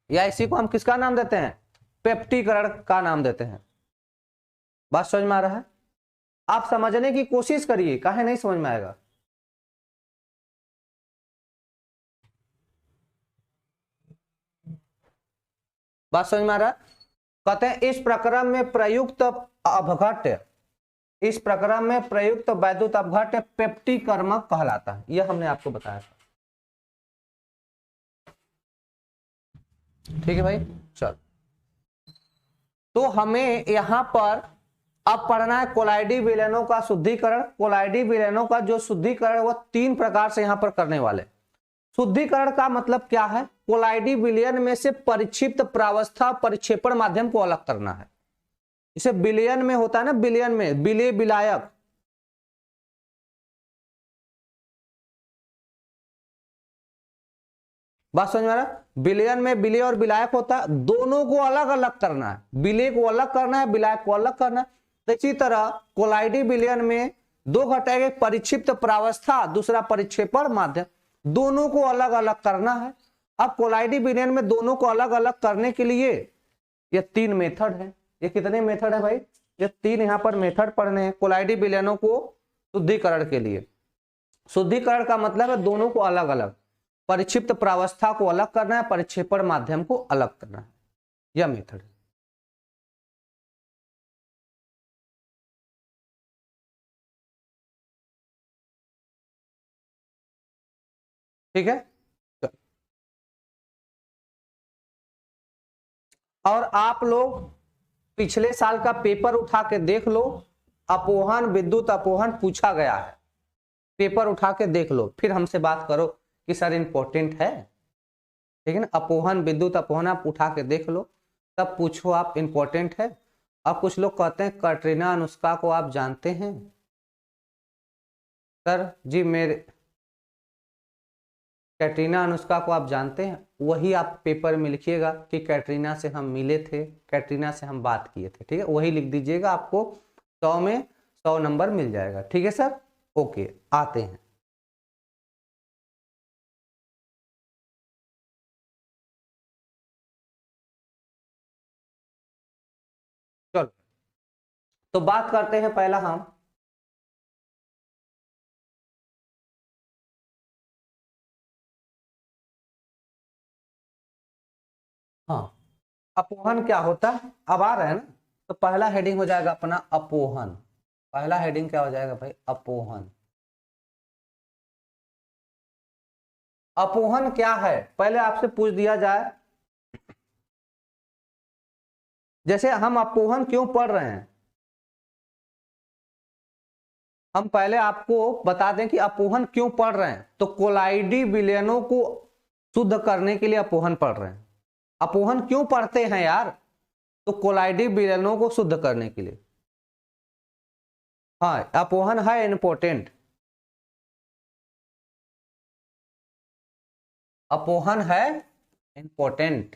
[SPEAKER 1] या इसी को हम किसका नाम देते हैं? पेप्टीकरण का नाम देते हैं। बात समझ में आ रहा है? आप समझने की कोशिश करिए, काहे नहीं समझ में आएगा? बात समझ में आ रहा है? कहते हैं इस प्रक्रम में प्रयुक्त अपघट्य, इस प्रक्रम में प्रयुक्त वैद्युत अपघट्य पेप्टीकर्मक कहलाता है। यह हमने आपको बताया था। ठीक है भाई, चल। तो हमें यहां पर अब पढ़ना है कोलाइडी विलयनों का शुद्धिकरण। कोलाइडी विलयनों का जो शुद्धिकरण वह तीन प्रकार से यहां पर करने वाले। शुद्धिकरण का मतलब क्या है? कोलाइडी विलयन में से परिक्षिप्त प्रावस्था परिक्षेपण माध्यम को अलग करना है। इसे विलयन में होता है ना, विलयन में विलय विलायक, बात समझ में आ रहा? विलयन में विलय और विलायक होता है, दोनों को अलग अलग करना है, विलय को अलग करना है, विलायक को अलग करना है। तो इसी तरह कोलाइडी विलयन में दो घटक, एक परिक्षिप्त प्रावस्था, दूसरा परिक्षेपण माध्यम, दोनों को अलग अलग करना है। अब कोलाइडी विलयन में दोनों को अलग अलग करने के लिए ये तीन मेथड है। ये कितने मेथड है भाई? ये तीन यहाँ पर मेथड पढ़ने हैं कोलाइडी विलयनों को शुद्धिकरण के लिए। शुद्धिकरण का मतलब है दोनों को अलग अलग, परिक्षिप्त प्रावस्था को अलग करना है, परिक्षेपण माध्यम को अलग करना है, यह मेथड है। ठीक है, और आप लोग पिछले साल का पेपर उठा के देख लो, अपोहन विद्युत अपोहन पूछा गया है, पेपर उठा के देख लो, फिर हमसे बात करो कि सर इंपॉर्टेंट है। ठीक है ना, अपोहन विद्युत अपोहन आप उठा के देख लो, तब पूछो आप इंपॉर्टेंट है। अब कुछ लोग कहते हैं कैटरीना अनुष्का को आप जानते हैं? सर जी मेरे, कैटरीना अनुष्का को आप जानते हैं? वही आप पेपर में लिखिएगा कि कैटरीना से हम मिले थे, कैटरीना से हम बात किए थे। ठीक है, वही लिख दीजिएगा, आपको 100 में 100 नंबर मिल जाएगा। ठीक है सर, ओके, आते हैं। चलो तो बात करते हैं पहला हम हाँ, अपोहन क्या होता है। अब आ रहा है ना, तो पहला हेडिंग हो जाएगा अपना अपोहन। पहला हेडिंग क्या हो जाएगा भाई, अपोहन। अपोहन क्या है पहले आपसे पूछ दिया जाए, जैसे हम अपोहन क्यों पढ़ रहे हैं, हम पहले आपको बता दें कि अपोहन क्यों पढ़ रहे हैं। तो कोलाइडी विलयनों को शुद्ध करने के लिए अपोहन पढ़ रहे हैं। अपोहन क्यों पढ़ते हैं यार, तो कोलाइडी विलयनों को शुद्ध करने के लिए। हाँ, अपोहन है इंपॉर्टेंट, अपोहन है इंपॉर्टेंट,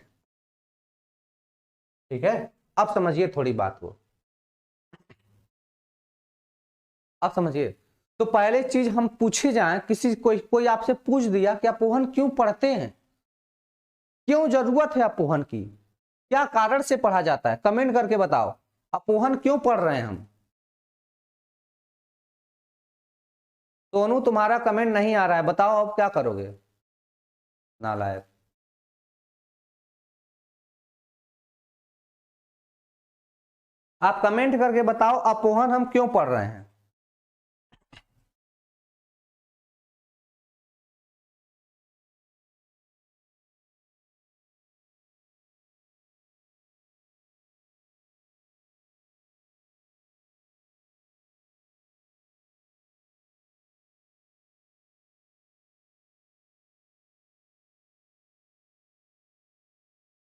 [SPEAKER 1] ठीक है। अब समझिए थोड़ी बात को, अब समझिए। तो पहले चीज हम पूछे जाए, किसी कोई आपसे पूछ दिया कि अपोहन क्यों पढ़ते हैं, क्यों जरूरत है अपोहन की, क्या कारण से पढ़ा जाता है, कमेंट करके बताओ। अपोहन क्यों पढ़ रहे हैं हम। सोनू तुम्हारा कमेंट नहीं आ रहा है, बताओ अब क्या करोगे, नालायक। आप कमेंट करके बताओ अपोहन हम क्यों पढ़ रहे हैं।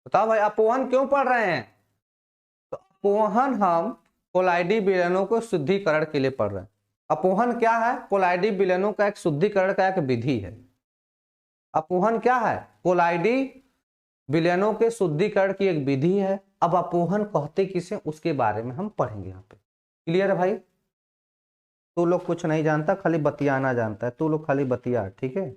[SPEAKER 1] बताओ भाई अपोहन क्यों पढ़ रहे हैं। तो अपोहन हम कोलाइडी विलयनों को शुद्धिकरण के लिए पढ़ रहे हैं। अपोहन क्या है, कोलाइडी विलयनों का एक शुद्धिकरण का एक विधि है। अपोहन क्या है, कोलाइडी विलयनों के शुद्धिकरण की एक विधि है। अब अपोहन कहते किसे, उसके बारे में हम पढ़ेंगे यहाँ पे। क्लियर है भाई। तू लोग कुछ नहीं जानता, खाली बतियाना जानता है, तू लोग खाली बतिया, ठीक है।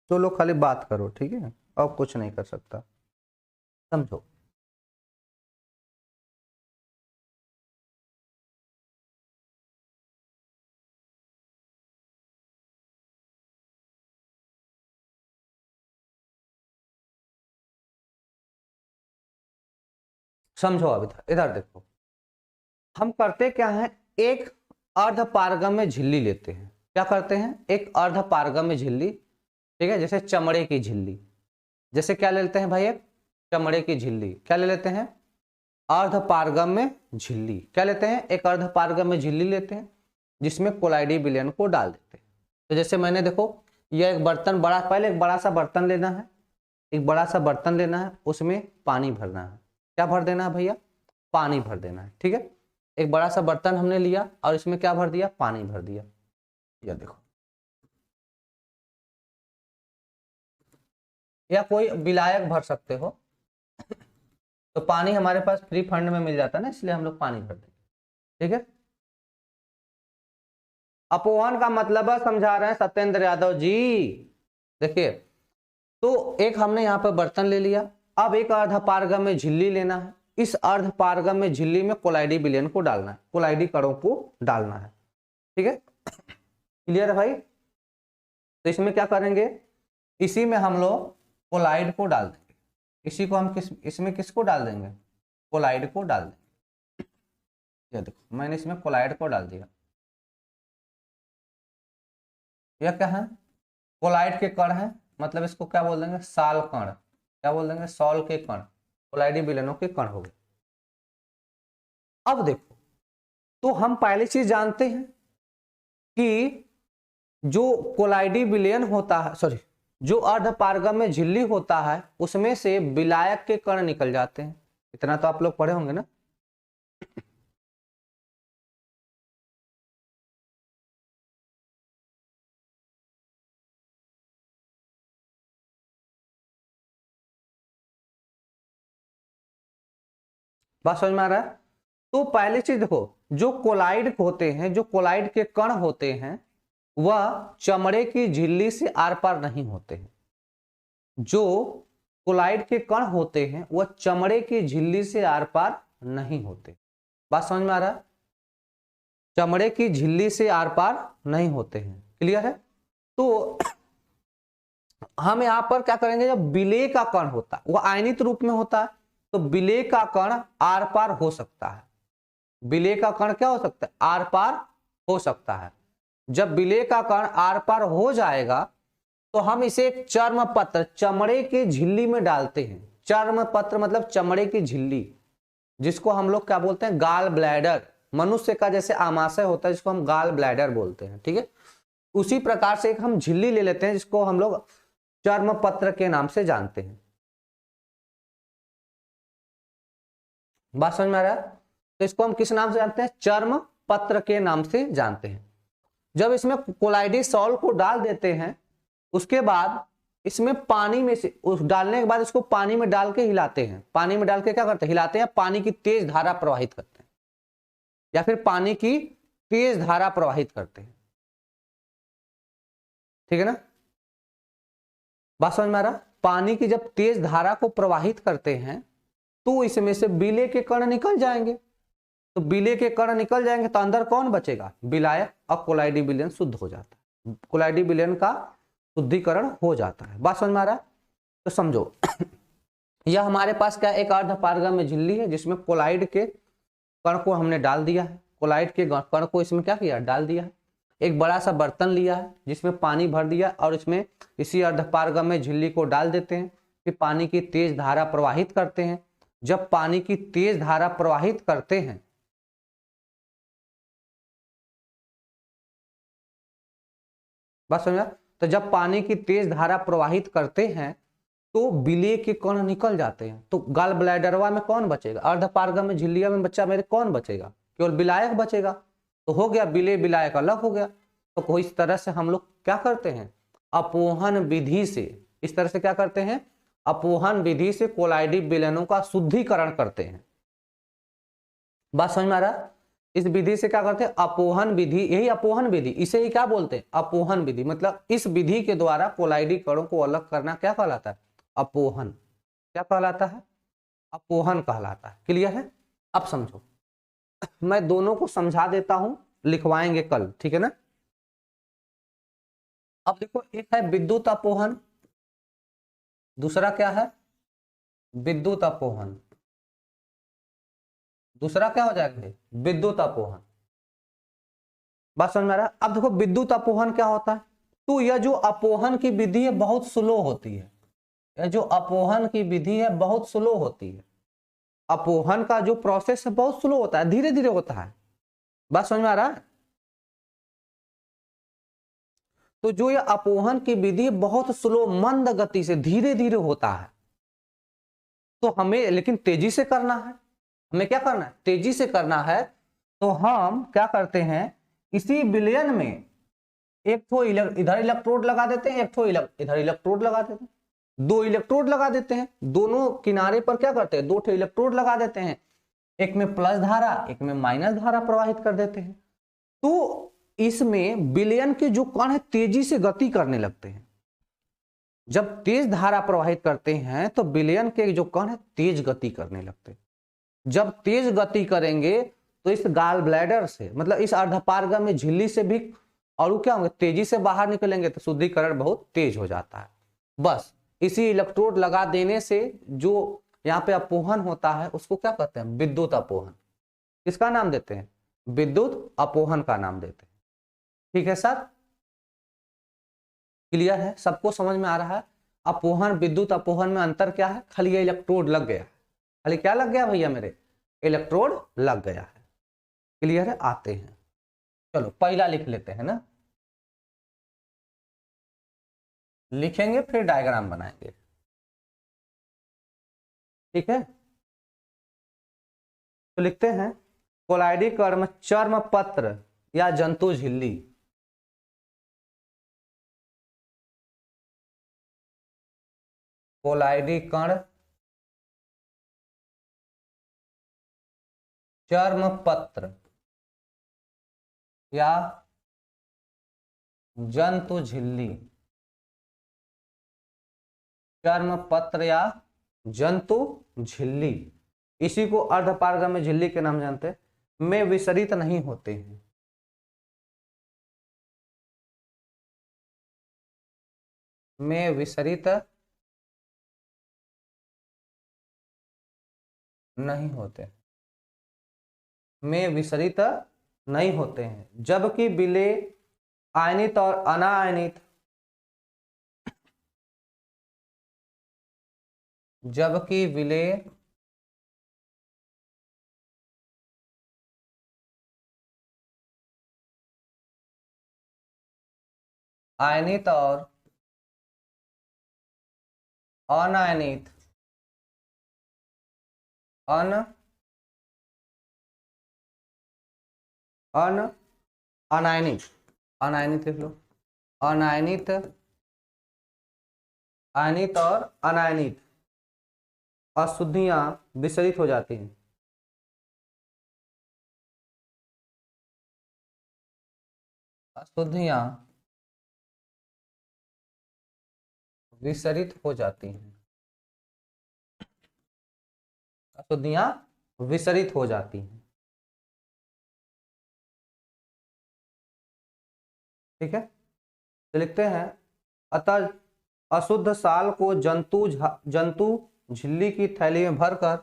[SPEAKER 1] तो लोग खाली बात करो, ठीक है, और कुछ नहीं कर सकता, समझो। समझो अब इधर देखो, हम करते क्या है, एक अर्ध पारगम्य झिल्ली लेते हैं। क्या करते हैं, एक अर्ध पारगम्य झिल्ली, ठीक है, जैसे चमड़े की झिल्ली। जैसे क्या लेते हैं भाई, एक चमड़े की झिल्ली, क्या ले लेते हैं, अर्ध पारगम्य झिल्ली। क्या लेते हैं, एक अर्ध पारगम्य झिल्ली लेते हैं, जिसमें कोलाइडी विलयन को डाल देते हैं। तो जैसे मैंने देखो, यह एक बर्तन बड़ा, पहले एक बड़ा सा बर्तन लेना है, एक बड़ा सा बर्तन लेना है, उसमें पानी भरना है। क्या भर देना है भैया, पानी भर देना है, ठीक है। एक बड़ा सा बर्तन हमने लिया और इसमें क्या भर दिया, पानी भर दिया। या देखो, या कोई विलायक भर सकते हो, तो पानी हमारे पास फ्री फंड में मिल जाता है ना, इसलिए हम लोग पानी भर देंगे, ठीक है। अपोहन का मतलब है, समझा रहे हैं सत्येंद्र यादव जी। देखिए, तो एक हमने यहाँ पर बर्तन ले लिया, अब एक अर्ध पारगम्य झिल्ली लेना है। इस अर्ध पारगम्य झिल्ली में कोलाइडी विलयन को डालना है, कोलाइडी कणों को डालना है, ठीक है। क्लियर है भाई। तो इसमें क्या करेंगे, इसी में हम लोग कोलाइड को डाल देंगे। इसी को हम इसमें किसको डाल देंगे, कोलाइड को डाल देंगे। ये देखो, मैंने इसमें कोलाइड को डाल दिया। यह क्या है, कोलाइड के कण है, मतलब इसको क्या बोल देंगे, साल कण। क्या बोल देंगे, सॉल के कण, कोलाइडी विलयनों के कण हो गए। अब देखो, तो हम पहली चीज जानते हैं कि जो कोलाइडी विलयन होता है, सॉरी, जो अर्ध पारगम्य झिल्ली होता है, उसमें से विलायक के कण निकल जाते हैं। इतना तो आप लोग पढ़े होंगे ना। बात समझ में आ रहा है। तो पहली चीज देखो, जो कोलाइड होते हैं, जो कोलाइड के कण होते हैं, वह चमड़े की झिल्ली से आर पार नहीं होते हैं। जो कोलाइड के कण होते हैं वह चमड़े की झिल्ली से आर पार नहीं होते। बात समझ में आ रहा है? चमड़े की झिल्ली से आर पार नहीं होते हैं। क्लियर है? तो हम यहां पर क्या करेंगे, जब विलेय का कण होता है वह आयनित रूप में होता है, तो विलेय का कण आर पार हो सकता है। विलेय का कण क्या हो सकता है? आर पार हो सकता है। जब विलेय का कण आर पार हो जाएगा तो हम इसे एक चर्म पत्र, चमड़े की झिल्ली में डालते हैं। चर्म पत्र मतलब चमड़े की झिल्ली, जिसको हम लोग क्या बोलते हैं? Gall bladder. मनुष्य का जैसे आमाशय होता है जिसको हम गाल ब्लैडर बोलते हैं। ठीक है, उसी प्रकार से एक हम झिल्ली ले लेते हैं जिसको हम लोग चर्म पत्र के नाम से जानते हैं। बात समझ में आ रहा है? तो इसको हम किस नाम से जानते हैं? चर्म पत्र के नाम से जानते हैं। जब इसमें कोलाइडोसॉल को डाल देते हैं, उसके बाद इसमें पानी में से उस डालने के बाद इसको पानी में डाल के हिलाते हैं। पानी में डाल के क्या करते हैं? हिलाते हैं, पानी की तेज धारा प्रवाहित करते हैं, या फिर पानी की तेज धारा प्रवाहित करते हैं। ठीक है ना? बात समझ में आ रहा? पानी की जब तेज धारा को प्रवाहित करते हैं तो इसमें से विलेय के कण निकल जाएंगे। तो विलेय के कण निकल जाएंगे तो अंदर कौन बचेगा? विलायक, और कोलाइडी विलयन शुद्ध हो जाता है। कोलाइडी विलयन का शुद्धिकरण हो जाता है। बात समझ में आ रहा है? तो समझो यह हमारे पास क्या, एक अर्धपारगम्य झिल्ली है जिसमें कोलाइड के कण को हमने डाल दिया है। कोलाइड के कण को इसमें क्या किया? डाल दिया है। एक बड़ा सा बर्तन लिया है जिसमें पानी भर दिया और इसमें इसी अर्धपारगम्य झिल्ली को डाल देते हैं, फिर पानी की तेज धारा प्रवाहित करते हैं। जब पानी की तेज धारा प्रवाहित करते हैं बस समझा? तो जब पानी की तेज धारा प्रवाहित करते हैं तो विलेय के कण निकल जाते हैं। तो गाल ब्लैडरवा में कौन बचेगा? अर्धपारगम्य झिल्लिया में बच्चा मेरे कौन बचेगा? केवल विलायक बचेगा। तो हो गया, विलेय विलायक अलग हो गया। तो कोई इस तरह से हम लोग क्या करते हैं? अपोहन विधि से, इस तरह से क्या करते हैं? अपोहन विधि से कोलाइडी विलयनों का शुद्धिकरण करते हैं। बात समझ में आ रहा है? इस विधि से क्या करते हैं? अपोहन विधि, यही अपोहन विधि, इसे ही क्या बोलते हैं? अपोहन विधि। मतलब इस विधि के द्वारा कोलाइडी कणों को अलग करना क्या कहलाता है? अपोहन। क्या कहलाता है? अपोहन कहलाता है। क्लियर है? अब समझो, मैं दोनों को समझा देता हूं, लिखवाएंगे कल। ठीक है ना? अब देखो, एक है विद्युत अपोहन, दूसरा क्या है? विद्युत अपोहन। दूसरा क्या हो जाएगा? विद्युत अपोहन। बात समझ में आ रहा है? अब देखो विद्युत अपोहन क्या होता है। तो यह जो अपोहन की विधि है बहुत स्लो होती है। यह जो अपोहन की विधि है बहुत स्लो होती है। अपोहन का जो प्रोसेस है बहुत स्लो होता है, धीरे धीरे होता है। बात समझ में आ रहा है? तो जो ये अपोहन की विधि बहुत स्लो, मंद गति से, धीरे धीरे होता है। तो हमें लेकिन तेजी से करना है। हमें क्या करना है? तेजी से करना है। तो हम क्या करते हैं? इसी विलयन में एक तो इधर इलेक्ट्रोड लगा देते हैं, एक तो इधर इलेक्ट्रोड लगा देते हैं, दो इलेक्ट्रोड लगा देते हैं। दोनों किनारे पर क्या करते हैं? दो ठे इलेक्ट्रोड लगा देते हैं। एक में प्लस धारा, एक में माइनस धारा प्रवाहित कर देते हैं। तो इसमें विलयन के जो कण है तेजी से गति करने लगते हैं। जब तेज धारा प्रवाहित करते हैं तो विलयन के जो कण है तेज गति करने लगते हैं। जब तेज गति करेंगे तो इस गाल ब्लैडर से, मतलब इस अर्धपारगम्य झिल्ली से भी, और क्या होंगे? तेजी से बाहर निकलेंगे तो शुद्धिकरण बहुत तेज हो जाता है। बस इसी इलेक्ट्रोड लगा देने से जो यहाँ पे अपोहन होता है उसको क्या कहते हैं? विद्युत अपोहन। किसका नाम देते हैं? विद्युत अपोहन का नाम देते हैं। ठीक है सर? क्लियर है? सबको समझ में आ रहा है? अपोहन विद्युत अपोहन में अंतर क्या है? खाली ये इलेक्ट्रोड लग गया। खाली क्या लग गया भैया मेरे? इलेक्ट्रोड लग गया है। क्लियर है? आते हैं, चलो पहला लिख लेते हैं ना, लिखेंगे फिर डायग्राम बनाएंगे। ठीक है, तो लिखते हैं कोलाइडी कर्म चर्म पत्र या जंतु झिल्ली। कोलाइडी कण चर्म पत्र या जंतु झिल्ली चर्म पत्र या जंतु झिल्ली, इसी को अर्धपारगम्य झिल्ली के नाम जानते हैं, में विसरित नहीं होते हैं। में विसरित नहीं होते, में विसरित नहीं होते हैं, जबकि विलेय आयनित और अनायनित, जबकि विलेय आयनित और अनायनित अनायनित, अनायनित लिख लो, अनायनित, आयनित और अनायनित अशुद्धियां विसरित हो जाती हैं। अशुद्धियां विसरित हो जाती हैं, अशुद्धियां विसरित हो जाती हैं। ठीक है, तो लिखते हैं, अतः अशुद्ध साल को जंतु झिल्ली की थैली में भरकर,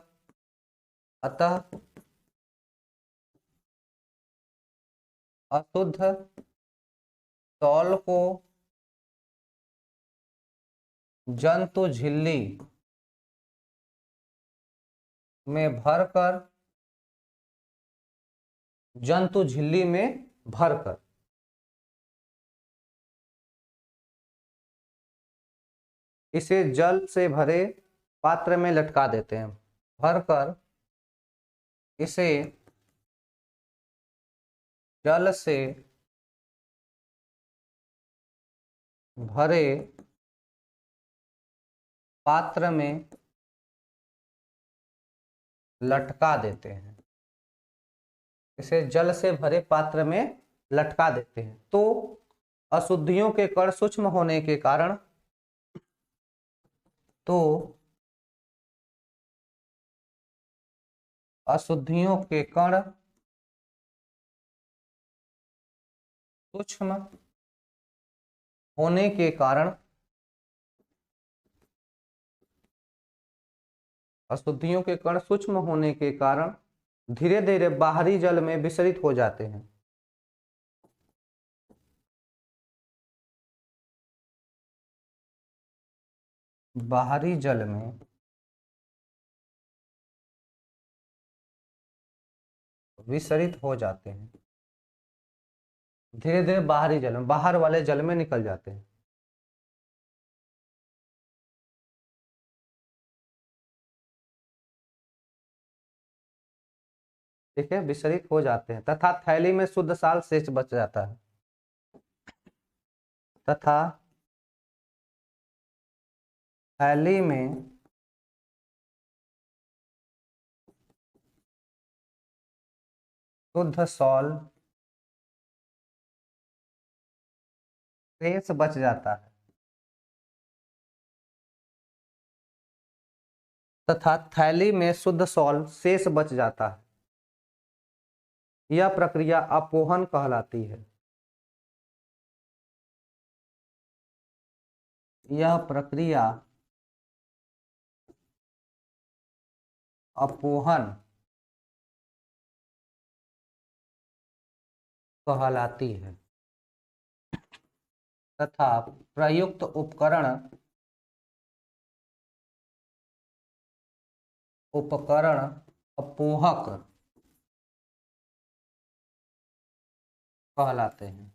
[SPEAKER 1] अतः अशुद्ध तौल को जंतु झिल्ली में भरकर, जंतु झिल्ली में भरकर इसे जल से भरे पात्र में लटका देते हैं। भरकर इसे जल से भरे पात्र में लटका देते हैं, इसे जल से भरे पात्र में लटका देते हैं। तो अशुद्धियों के कण सूक्ष्म होने के कारण, तो अशुद्धियों के कण सूक्ष्म होने के कारण, अशुद्धियों के कण सूक्ष्म होने के कारण धीरे धीरे बाहरी जल में विसरित हो जाते हैं। बाहरी जल में विसरित हो जाते हैं, धीरे धीरे बाहरी जल में, बाहर वाले जल में निकल जाते हैं। ठीक है, विसरित हो जाते हैं, तथा थैली में शुद्ध साल शेष बच जाता है, तथा थैली में शुद्ध सॉल शेष बच जाता है, तथा थैली में शुद्ध सॉल शेष बच जाता है। यह प्रक्रिया अपोहन कहलाती है। यह प्रक्रिया अपोहन कहलाती है, तथा प्रयुक्त उपकरण अपोहक कहलाते हैं।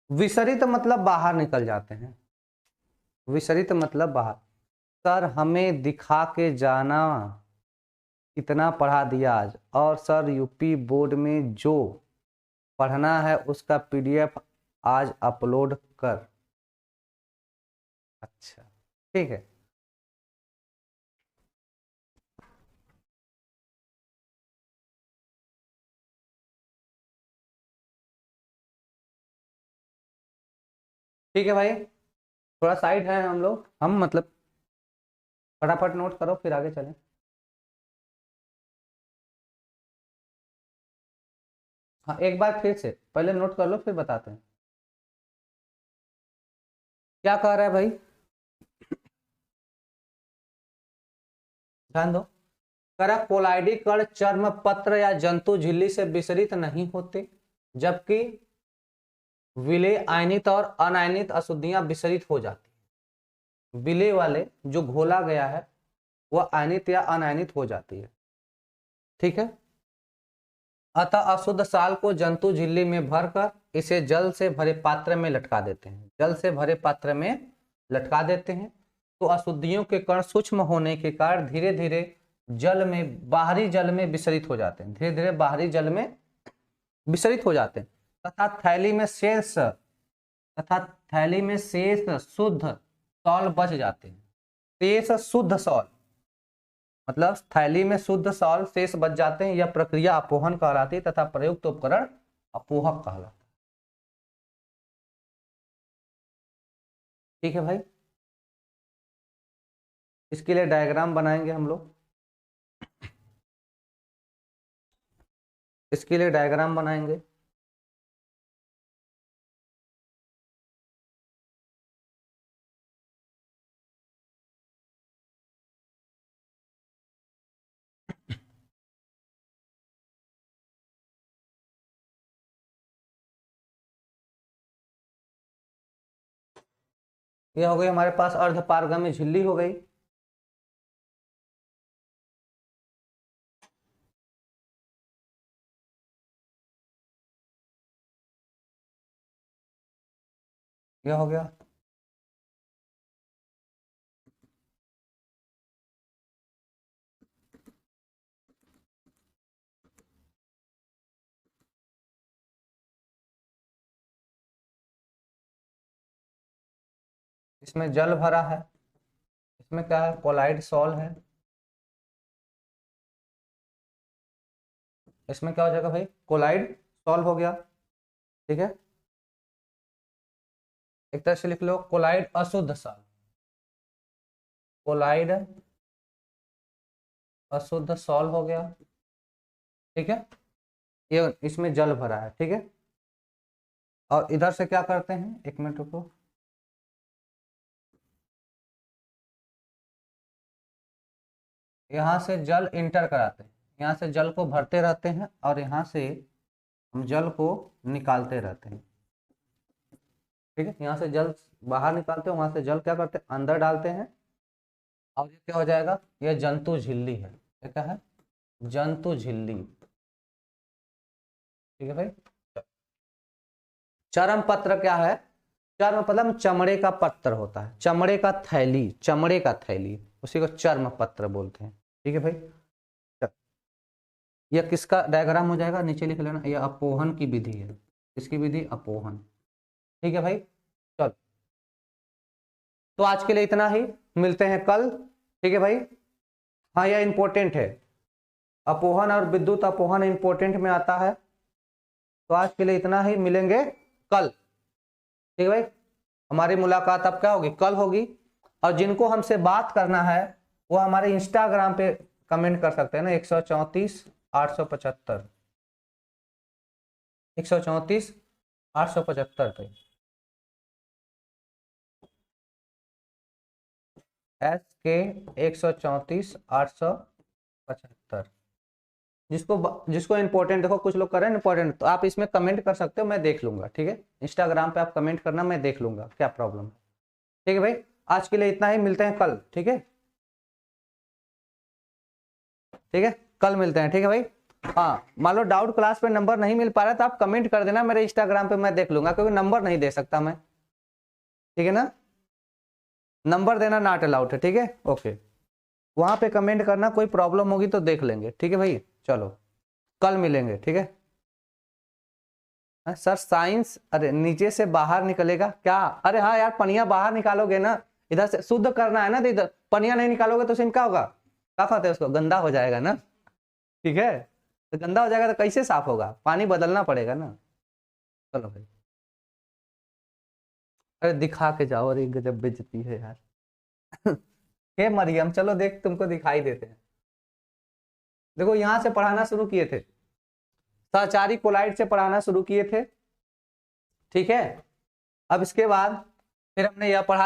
[SPEAKER 1] विसरित मतलब बाहर निकल जाते हैं, विसरित मतलब बाहर। सर हमें दिखा के जाना, इतना पढ़ा दिया आज, और सर यूपी बोर्ड में जो पढ़ना है उसका पीडीएफ आज अपलोड कर। अच्छा, ठीक है। ठीक है भाई, थोड़ा साइड है हम लोग, हम मतलब फटाफट नोट करो फिर आगे चलें। हाँ एक बार फिर से पहले नोट कर लो फिर बताते हैं क्या कह रहा है भाई, ध्यान दो। करा कोलाइडी कण चर्म पत्र या जंतु झिल्ली से विसरित नहीं होते, जबकि विलेय आयनित और अनायनित अशुद्धियां विसरित हो जाती हैं। विलेय वाले जो घोला गया है वह आयनित या अनायनित हो जाती है, ठीक है। अतः अशुद्ध साल को जंतु झिल्ली में भरकर इसे जल से भरे पात्र में लटका देते हैं, जल से भरे पात्र में लटका देते हैं। तो अशुद्धियों के कण सूक्ष्म होने के कारण धीरे धीरे जल में, बाहरी जल में विसरित हो जाते हैं, धीरे धीरे बाहरी जल में विसरित हो जाते हैं। तथा थैली में शेष शुद्ध सॉल बच जाते हैं। शेष शुद्ध सॉल मतलब थैली में शुद्ध सॉल शेष बच जाते हैं। यह प्रक्रिया अपोहन कहलाती है तथा प्रयुक्त उपकरण अपोहक कहलाता है। ठीक है भाई, इसके लिए डायग्राम बनाएंगे हम लोग, इसके लिए डायग्राम बनाएंगे। ये हो गई हमारे पास अर्धपारगम्य झिल्ली हो गई। ये हो गया। इसमें जल भरा है, इसमें क्या है, कोलाइड सॉल है। इसमें क्या हो जाएगा भाई, कोलाइड सॉल्व हो गया, ठीक है। एक तरह से लिख लो कोलाइड अशुद्ध सॉल्व, कोलाइड अशुद्ध सॉल्व हो गया, ठीक है। ये इसमें जल भरा है, ठीक है। और इधर से क्या करते हैं, एक मिनट रुको, यहाँ से जल इंटर कराते हैं, यहाँ से जल को भरते रहते हैं और यहाँ से हम जल को निकालते रहते हैं, ठीक है। यहाँ से जल बाहर निकालते हैं, वहां से जल क्या करते हैं, अंदर डालते हैं। और ये क्या हो जाएगा, ये जंतु झिल्ली है, ये क्या है, जंतु झिल्ली, ठीक है भाई। चर्म पत्र क्या है, चर्म मतलब चमड़े का पत्र होता है, चमड़े का थैली, चमड़े का थैली, उसी को चर्म पत्र बोलते हैं, ठीक है भाई। यह किसका डायग्राम हो जाएगा, नीचे लिख लेना, यह अपोहन की विधि है, इसकी विधि अपोहन, ठीक है भाई। चलो तो आज के लिए इतना ही, मिलते हैं कल, ठीक है भाई। हाँ यह इंपॉर्टेंट है, अपोहन और विद्युत अपोहन इंपॉर्टेंट में आता है। तो आज के लिए इतना ही, मिलेंगे कल, ठीक है भाई। हमारी मुलाकात अब क्या होगी, कल होगी। और जिनको हमसे बात करना है वो हमारे इंस्टाग्राम पे कमेंट कर सकते हैं ना, 134 875, 134 875 पे, SK 134 875। जिसको जिसको इंपॉर्टेंट, देखो कुछ लोग कर रहे हैं इंपॉर्टेंट, तो आप इसमें कमेंट कर सकते हो, मैं देख लूंगा, ठीक है। इंस्टाग्राम पे आप कमेंट करना, मैं देख लूंगा क्या प्रॉब्लम है, ठीक है भाई। आज के लिए इतना ही, मिलते हैं कल, ठीक है, ठीक है, कल मिलते हैं, ठीक है भाई। हाँ मान लो डाउट क्लास पे नंबर नहीं मिल पा रहा तो आप कमेंट कर देना मेरे इंस्टाग्राम पे, मैं देख लूंगा, क्योंकि नंबर नहीं दे सकता मैं, ठीक है ना, नंबर देना नॉट अलाउड है, ठीक है, ओके। वहां पे कमेंट करना, कोई प्रॉब्लम होगी तो देख लेंगे, ठीक है भाई। चलो कल मिलेंगे, ठीक है। सर साइंस, अरे नीचे से बाहर निकलेगा क्या, अरे हाँ यार, पनिया बाहर निकालोगे ना, इधर से शुद्ध करना है ना, तो इधर पनिया नहीं निकालोगे तो उसमें क्या होगा, क्या कहते हैं उसको, गंदा हो जाएगा ना, ठीक है। तो गंदा हो जाएगा तो कैसे साफ होगा, पानी बदलना पड़ेगा ना। चलो भाई। अरे दिखा के जाओ, अरे गजब बेइज्जती है यार। हे मरियम, चलो देख तुमको दिखाई देते हैं। देखो यहां से पढ़ाना शुरू किए थे, सहचारी कोलाइड से पढ़ाना शुरू किए थे, ठीक है। अब इसके बाद फिर हमने यह पढ़ा